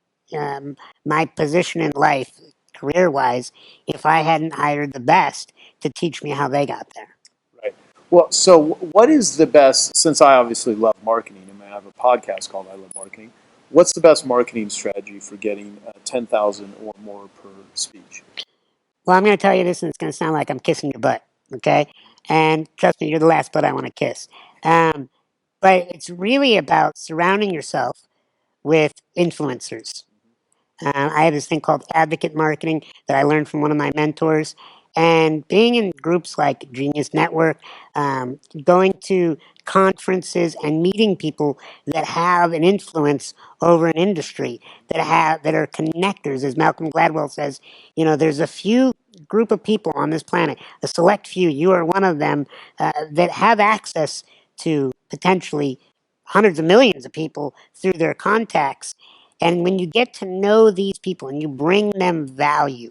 my position in life, career wise, if I hadn't hired the best to teach me how they got there. Right. Well, so what is the best, since I obviously love marketing and I have a podcast called I Love Marketing, what's the best marketing strategy for getting 10,000 or more per speech? Well, I'm going to tell you this, and it's going to sound like I'm kissing your butt, okay? And trust me, you're the last butt I want to kiss. Um, but it's really about surrounding yourself with influencers. I have this thing called advocate marketing that I learned from one of my mentors. And being in groups like Genius Network, going to conferences and meeting people that have an influence over an industry, that are connectors, as Malcolm Gladwell says, there's a few group of people on this planet, a select few. You are one of them that have access to potentially hundreds of millions of people through their contacts. And when you get to know these people and you bring them value,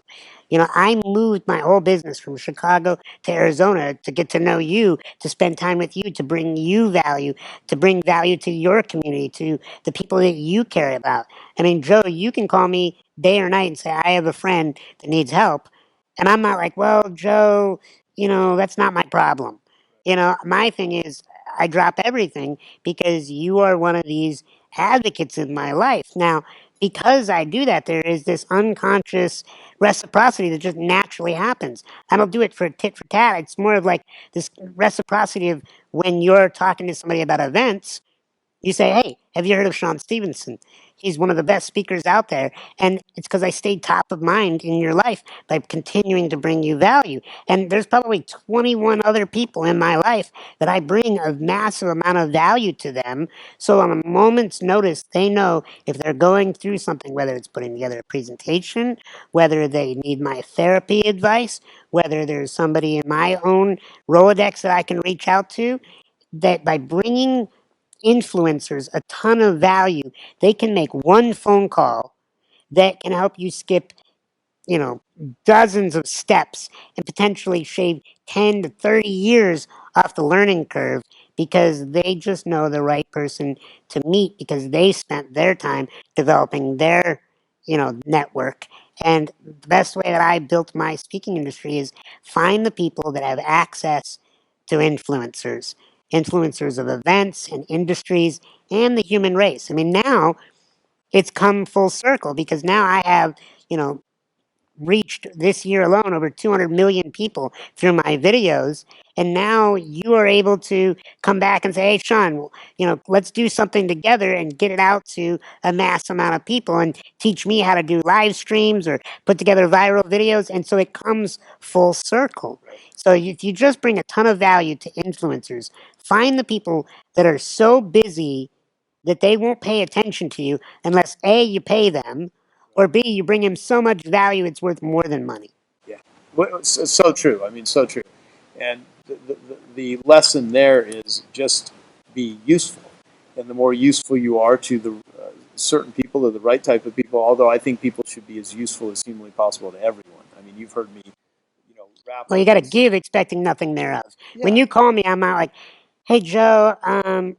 I moved my whole business from Chicago to Arizona to get to know you, to spend time with you, to bring you value, to bring value to your community, to the people that you care about. I mean, Joe, you can call me day or night and say, I have a friend that needs help. And I'm not like, well, Joe, that's not my problem. My thing is, I drop everything because you are one of these advocates in my life. Now, because I do that, there is this unconscious reciprocity that just naturally happens. I don't do it for tit for tat. It's more of like this reciprocity of when you're talking to somebody about events, you say, hey, have you heard of Sean Stephenson? He's one of the best speakers out there. And it's because I stayed top of mind in your life by continuing to bring you value. And there's probably 21 other people in my life that I bring a massive amount of value to them. So on a moment's notice, they know if they're going through something, whether it's putting together a presentation, whether they need my therapy advice, whether there's somebody in my own Rolodex that I can reach out to, that by bringing influencers a ton of value, they can make one phone call that can help you skip, you know, dozens of steps and potentially shave 10 to 30 years off the learning curve because they just know the right person to meet because they spent their time developing their, network. And the best way that I built my speaking industry is find the people that have access to influencers of events and industries and the human race. I mean, now it's come full circle because now I have, you know, reached this year alone over 200 million people through my videos. And now you are able to come back and say, hey, Sean, well, let's do something together and get it out to a mass amount of people and teach me how to do live streams or put together viral videos. And so it comes full circle. So if you just bring a ton of value to influencers, find the people that are so busy that they won't pay attention to you unless A, you pay them, or B, you bring him so much value it's worth more than money. Yeah. Well, so true. I mean, so true. And the lesson there is just be useful. And the more useful you are to the certain people or the right type of people, although I think people should be as useful as humanly possible to everyone. I mean, you've heard me, wrap Well, you up got to this. give expecting nothing thereof. When Yeah. you call me, I'm not like, hey, Joe,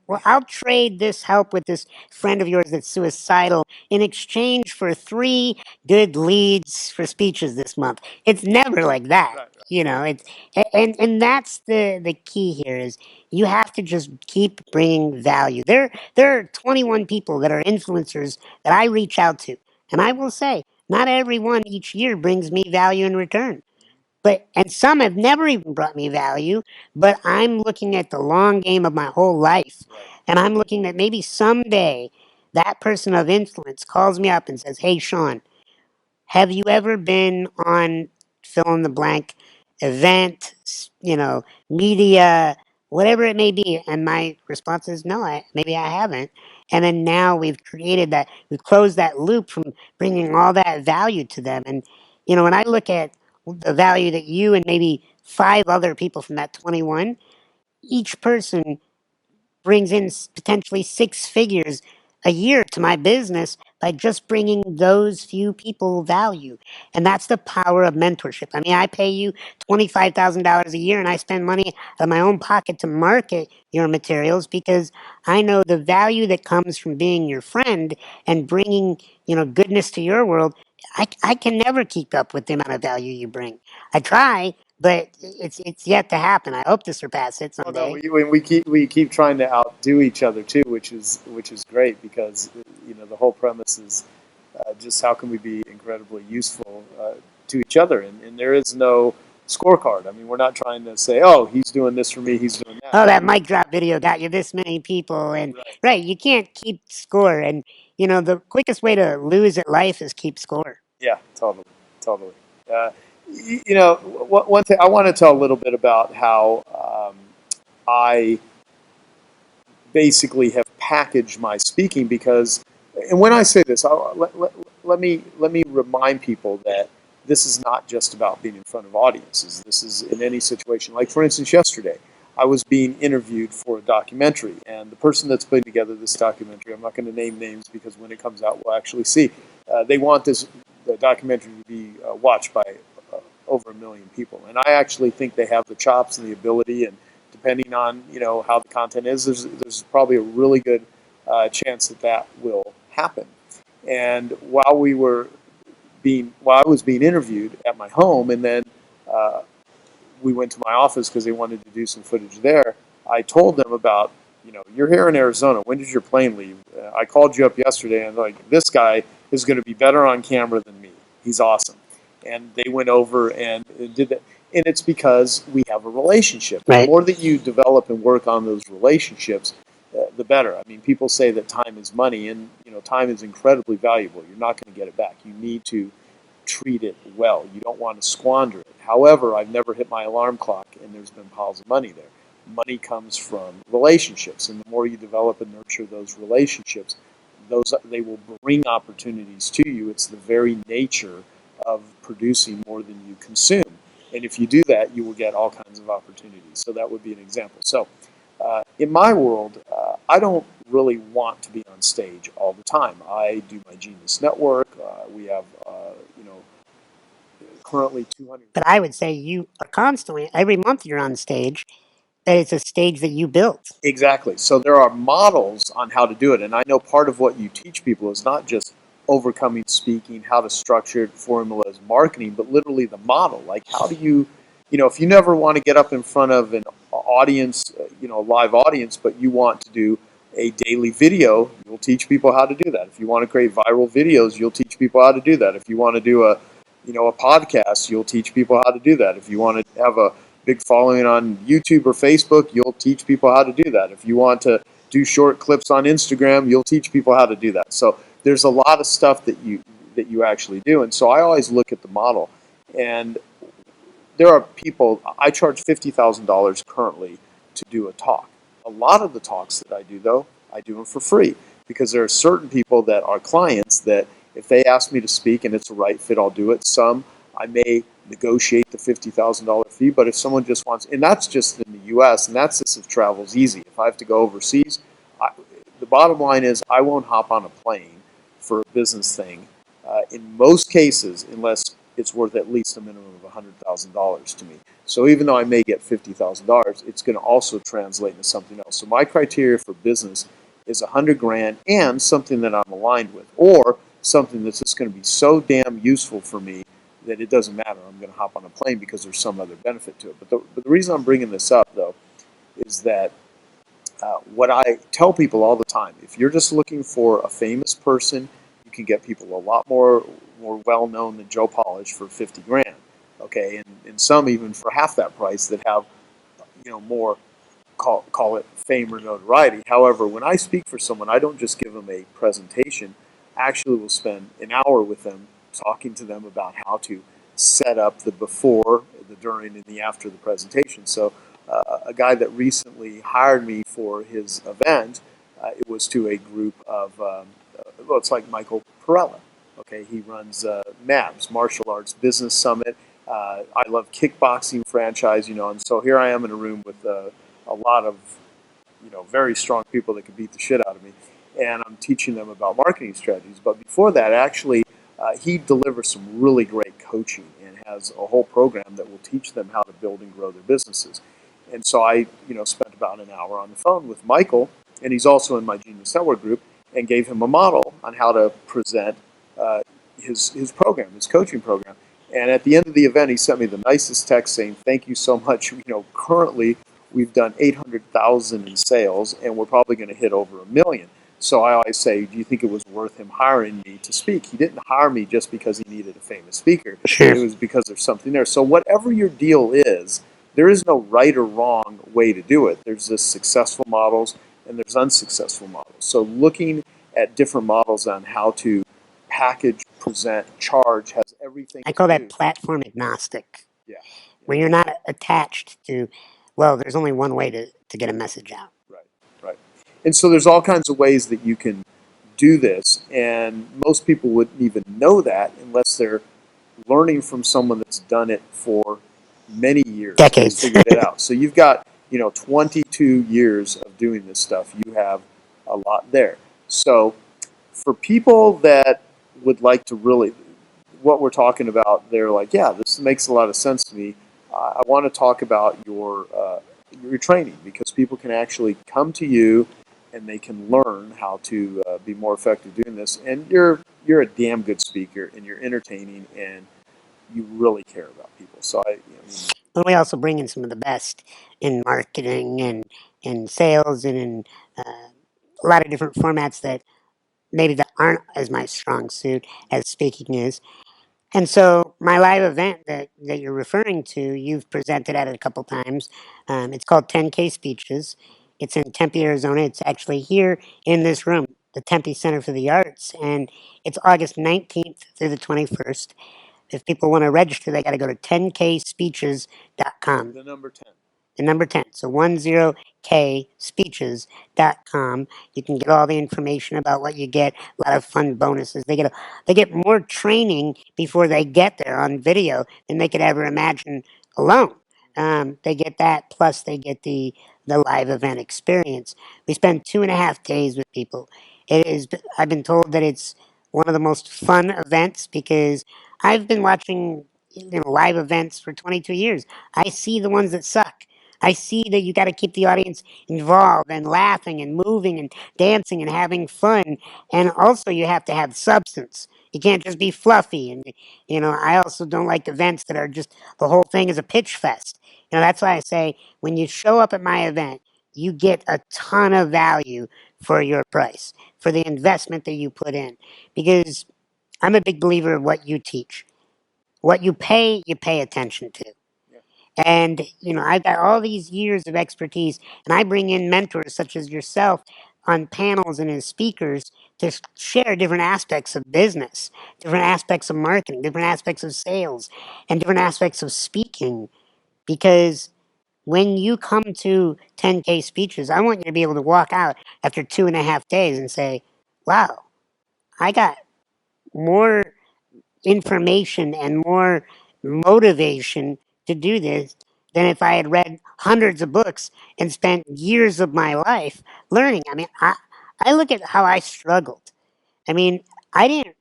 well, I'll trade this help with this friend of yours that's suicidal in exchange for 3 good leads for speeches this month. It's never like that. Right. And that's the key here is you have to just keep bringing value. There are 21 people that are influencers that I reach out to, and I will say, not everyone each year brings me value in return. And some have never even brought me value, but I'm looking at the long game of my whole life. Right. And I'm looking that maybe someday that person of influence calls me up and says, hey, Sean, have you ever been on fill in the blank event, media, whatever it may be? And my response is no, maybe I haven't. And then now we've closed that loop from bringing all that value to them. And, when I look at the value that you and maybe 5 other people from that 21, each person brings in potentially 6 figures a year to my business by just bringing those few people value. And that's the power of mentorship. I mean, I pay you $25,000 a year and I spend money out of my own pocket to market your materials because I know the value that comes from being your friend and bringing, goodness to your world. I can never keep up with the amount of value you bring. I try, but it's yet to happen. I hope to surpass it Oh no, someday. we keep trying to outdo each other too, which is great because the whole premise is just how can we be incredibly useful to each other, and there is no scorecard. I mean, we're not trying to say, oh, he's doing this for me, he's doing that. Oh, that mic drop video got you this many people, and Right. right, you can't keep score. And the quickest way to lose at life is keep score. Yeah, totally, totally. Uh, one thing I want to tell a little bit about how I basically have packaged my speaking because, and when I say this, let me remind people that this is not just about being in front of audiences. This is in any situation. Like for instance, yesterday I was being interviewed for a documentary, and the person that's putting together this documentary, I'm not going to name names because when it comes out, we'll actually see. They want the documentary to be watched by over 1 million people, and I actually think they have the chops and the ability, and depending on how the content is, there's probably a really good chance that will happen. And while I was being interviewed at my home, and then uh, we went to my office because they wanted to do some footage there. I told them about, you're here in Arizona. When does your plane leave? I called you up yesterday, and like, this guy is going to be better on camera than me. He's awesome. And they went over and did that. And it's because we have a relationship. And the Right. more that you develop and work on those relationships, the better. I mean, people say that time is money, and time is incredibly valuable. You're not going to get it back. You need to treat it well. You don't want to squander it. However, I've never hit my alarm clock and there's been piles of money there. Money comes from relationships, and the more you develop and nurture those relationships, they will bring opportunities to you. It's the very nature of producing more than you consume. And if you do that, you will get all kinds of opportunities. So that would be an example. So in my world, I don't really want to be on stage all the time. I do my Genius Network. We have, currently 200. But I would say you are constantly, every month you're on stage, that it's a stage that you built. Exactly. So there are models on how to do it. And I know part of what you teach people is not just overcoming speaking, how to structure it, formulas, marketing, but literally the model. Like, how do if you never want to get up in front of an audience, a live audience, but you want to do a daily video, you'll teach people how to do that. If you want to create viral videos, you'll teach people how to do that. If you want to do a podcast, you'll teach people how to do that. If you want to have a big following on YouTube or Facebook, you'll teach people how to do that. If you want to do short clips on Instagram, you'll teach people how to do that. So there's a lot of stuff that you actually do. And so I always look at the model. And there are people, I charge $50,000 currently to do a talk. A lot of the talks that I do, though, I do them for free because there are certain people that are clients that if they ask me to speak and it's a right fit, I'll do it. Some I may negotiate the $50,000 fee, but if someone just wants, and that's just in the US, and that's just if travel's easy. If I have to go overseas, the bottom line is I won't hop on a plane for a business thing in most cases unless it's worth at least a minimum of $100,000 to me. So even though I may get $50,000, it's going to also translate into something else. So my criteria for business is 100 grand and something that I'm aligned with, or something that's just going to be so damn useful for me that it doesn't matter. I'm going to hop on a plane because there's some other benefit to it. But the reason I'm bringing this up, though, is that what I tell people all the time, if you're just looking for a famous person, you can get people a lot more well known than Joe Polish for 50 grand. Okay, and some even for half that price that have more call it fame or notoriety. However, when I speak for someone, I don't just give them a presentation. I actually will spend an hour with them talking to them about how to set up the before, the during, and the after the presentation. So a guy that recently hired me for his event, it was to a group of, well, it's like Michael Perella. Okay, he runs MABS, Martial Arts Business Summit. I love kickboxing franchise, and so here I am in a room with a lot of, very strong people that could beat the shit out of me. and I'm teaching them about marketing strategies. But before that, actually, he delivers some really great coaching and has a whole program that will teach them how to build and grow their businesses. And so I, spent about an hour on the phone with Michael, and he's also in my Genius Network group, and gave him a model on how to present uh, his program, his coaching program. And at the end of the event, he sent me the nicest text saying, "Thank you so much. Currently we've done 800,000 in sales, and we're probably going to hit over 1 million." So I always say, do you think it was worth him hiring me to speak? He didn't hire me just because he needed a famous speaker. Sure. It was because there's something there. So whatever your deal is, there is no right or wrong way to do it. There's just successful models and there's unsuccessful models. So looking at different models on how to package, present, charge has everything I to call do. that platform agnostic, Yeah. where you're not attached to, well, there's only one way to get a message out. Right, right. And so there's all kinds of ways that you can do this, and most people wouldn't even know that unless they're learning from someone that's done it for many years, Decades. has figured it out. So you've got 22 years of doing this stuff. You have a lot there. So for people that would like to really, what we're talking about, they're like, yeah, this makes a lot of sense to me. I want to talk about your training, because people can actually come to you and they can learn how to be more effective doing this. And you're a damn good speaker, and you're entertaining, and you really care about people. So But we also bring in some of the best in marketing and in sales and in a lot of different formats that maybe that aren't as my strong suit as speaking is. And so my live event that you're referring to, you've presented at it a couple times. It's called 10K Speeches. It's in Tempe, Arizona. It's actually here in this room, the Tempe Center for the Arts. And it's August 19th through the 21st. If people want to register, they got to go to 10kspeeches.com. the number 10. The number 10. So 10kspeeches.com. You can get all the information about what you get, a lot of fun bonuses. They get more training before they get there on video than they could ever imagine alone. They get that, plus they get the live event experience. We spend 2.5 days with people. I've been told that it's one of the most fun events because I've been watching live events for 22 years. I see the ones that suck. I see that you got to keep the audience involved and laughing and moving and dancing and having fun. And also, you have to have substance. You can't just be fluffy. And, I also don't like events that are just the whole thing is a pitch fest. That's why I say when you show up at my event, you get a ton of value for your price, for the investment that you put in. Because I'm a big believer of what you teach. What you pay attention to. And, I've got all these years of expertise, and I bring in mentors such as yourself on panels and as speakers to share different aspects of business, different aspects of marketing, different aspects of sales, and different aspects of speaking. Because when you come to 10K speeches, I want you to be able to walk out after 2.5 days and say, wow, I got more information and more motivation to do this than if I had read hundreds of books and spent years of my life learning. I mean, I look at how I struggled. I mean, I didn't,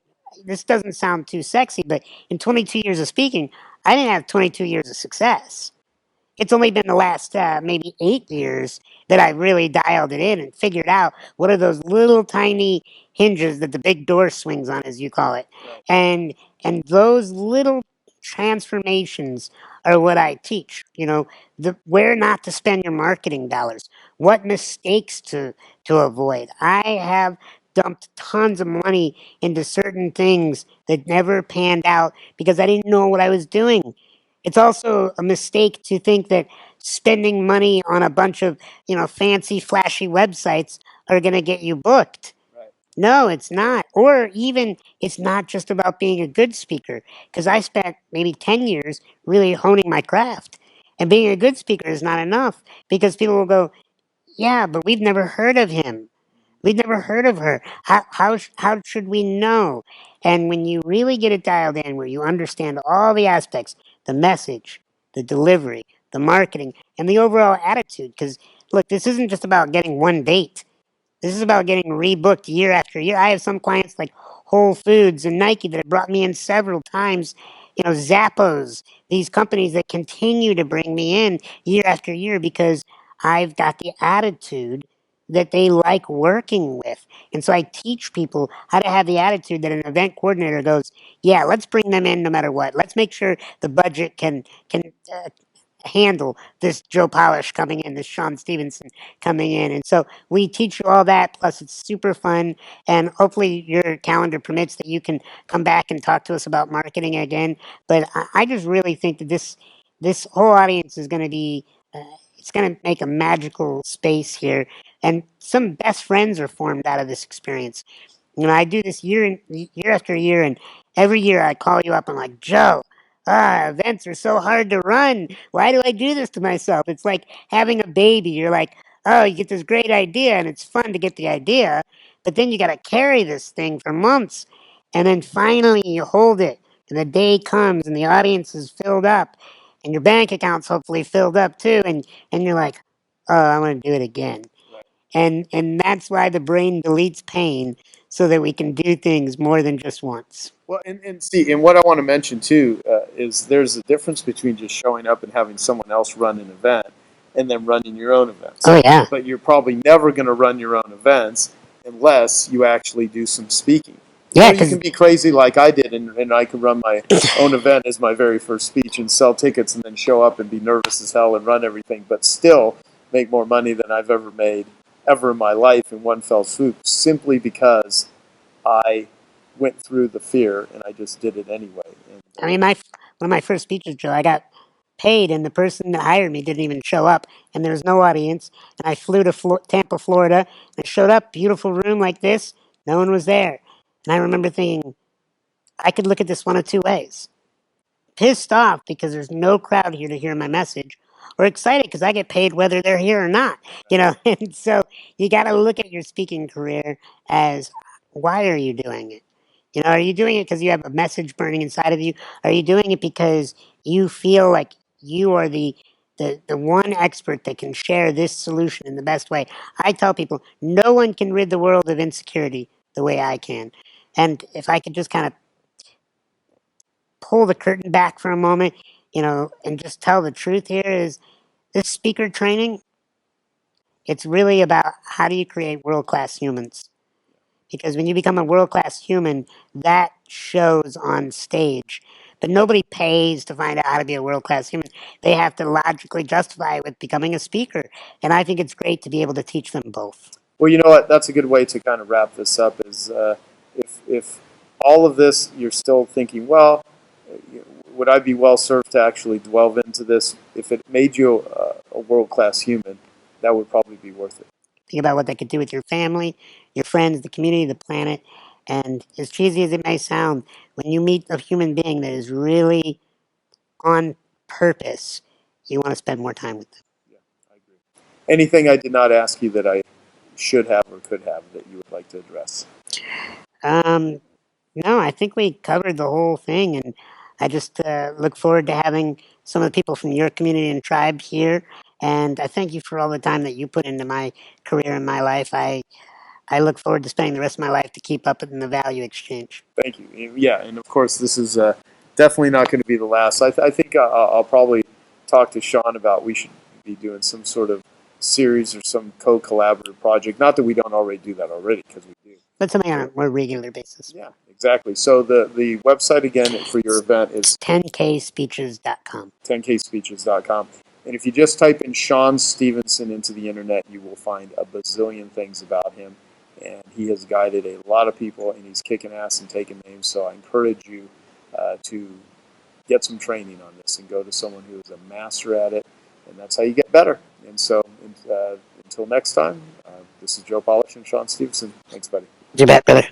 this doesn't sound too sexy, but in 22 years of speaking, I didn't have 22 years of success. It's only been the last maybe 8 years that I really dialed it in and figured out what are those little tiny hinges that the big door swings on, as you call it, Right. and those little transformations are what I teach. Where not to spend your marketing dollars, what mistakes to avoid. I have dumped tons of money into certain things that never panned out because I didn't know what I was doing. It's also a mistake to think that spending money on a bunch of, fancy, flashy websites are going to get you booked. Right. No, it's not. Or even it's not just about being a good speaker, because I spent maybe 10 years really honing my craft. And being a good speaker is not enough because people will go, yeah, but we've never heard of him. We've never heard of her. How should we know? And when you really get it dialed in, where you understand all the aspects, the message, the delivery, the marketing, and the overall attitude, because look, this isn't just about getting one date. This is about getting rebooked year after year. I have some clients like Whole Foods and Nike that have brought me in several times. Zappos, these companies that continue to bring me in year after year because I've got the attitude that they like working with. And so I teach people how to have the attitude that an event coordinator goes, yeah, let's bring them in no matter what. Let's make sure the budget can handle this Joe Polish coming in, this Sean Stephenson coming in. And so we teach you all that. Plus, it's super fun. And hopefully, your calendar permits that you can come back and talk to us about marketing again. But I just really think that this whole audience is going to be. It's going to make a magical space here, and some best friends are formed out of this experience. I do this year after year, and every year I call you up and like, Joe, events are so hard to run. Why do I do this to myself? It's like having a baby. You're like, oh, you get this great idea, and it's fun to get the idea, but then you got to carry this thing for months, and then finally you hold it, and the day comes, and the audience is filled up, and your bank account's hopefully filled up too, and you're like, oh, I want to do it again. And that's why the brain deletes pain so that we can do things more than just once. Well, and see, and what I want to mention too is there's a difference between just showing up and having someone else run an event and then running your own events. Oh yeah. But you're probably never going to run your own events unless you actually do some speaking. Yeah, You can be crazy like I did, and I could run my own event as my very first speech and sell tickets and then show up and be nervous as hell and run everything, but still make more money than I've ever made ever in my life in one fell swoop, simply because I went through the fear and I just did it anyway. And, I mean, one of my first speeches, Joe, I got paid, and the person that hired me didn't even show up, and there was no audience. And I flew to Tampa, Florida, and I showed up, beautiful room like this, no one was there. And I remember thinking, I could look at this one of two ways: pissed off because there's no crowd here to hear my message, or excited because I get paid whether they're here or not. And so you got to look at your speaking career as, why are you doing it? Are you doing it because you have a message burning inside of you? Are you doing it because you feel like you are the one expert that can share this solution in the best way? I tell people, no one can rid the world of insecurity the way I can. And if I could just kind of pull the curtain back for a moment, and just tell the truth here is this speaker training, it's really about how do you create world-class humans? Because when you become a world-class human, that shows on stage. But nobody pays to find out how to be a world-class human. They have to logically justify it with becoming a speaker. And I think it's great to be able to teach them both. well, you know what? That's a good way to kind of wrap this up. Is if all of this you're still thinking, well, would I be well served to actually delve into this? If it made you a world class human, that would probably be worth it. Think about what that could do with your family, your friends, the community, the planet. And as cheesy as it may sound, when you meet a human being that is really on purpose, you want to spend more time with them. Yeah, I agree. Anything I did not ask you that I should have or could have that you would like to address? No, I think we covered the whole thing, and I just look forward to having some of the people from your community and tribe here. And I thank you for all the time that you put into my career and my life. I look forward to spending the rest of my life to keep up in the value exchange. Thank you. Yeah, and of course, this is definitely not going to be the last. I think I'll probably talk to Sean about we should be doing some sort of series or some co-collaborative project. Not that we don't already do that already, because we do. But something on a more regular basis. Yeah, exactly. So the website again for your event is 10kspeeches.com. 10kspeeches.com. And if you just type in Sean Stephenson into the internet, you will find a bazillion things about him. And he has guided a lot of people, and he's kicking ass and taking names. So I encourage you to get some training on this and go to someone who is a master at it. And that's how you get better. And so until next time, this is Joe Polish and Sean Stephenson. Thanks, buddy. You bet, brother.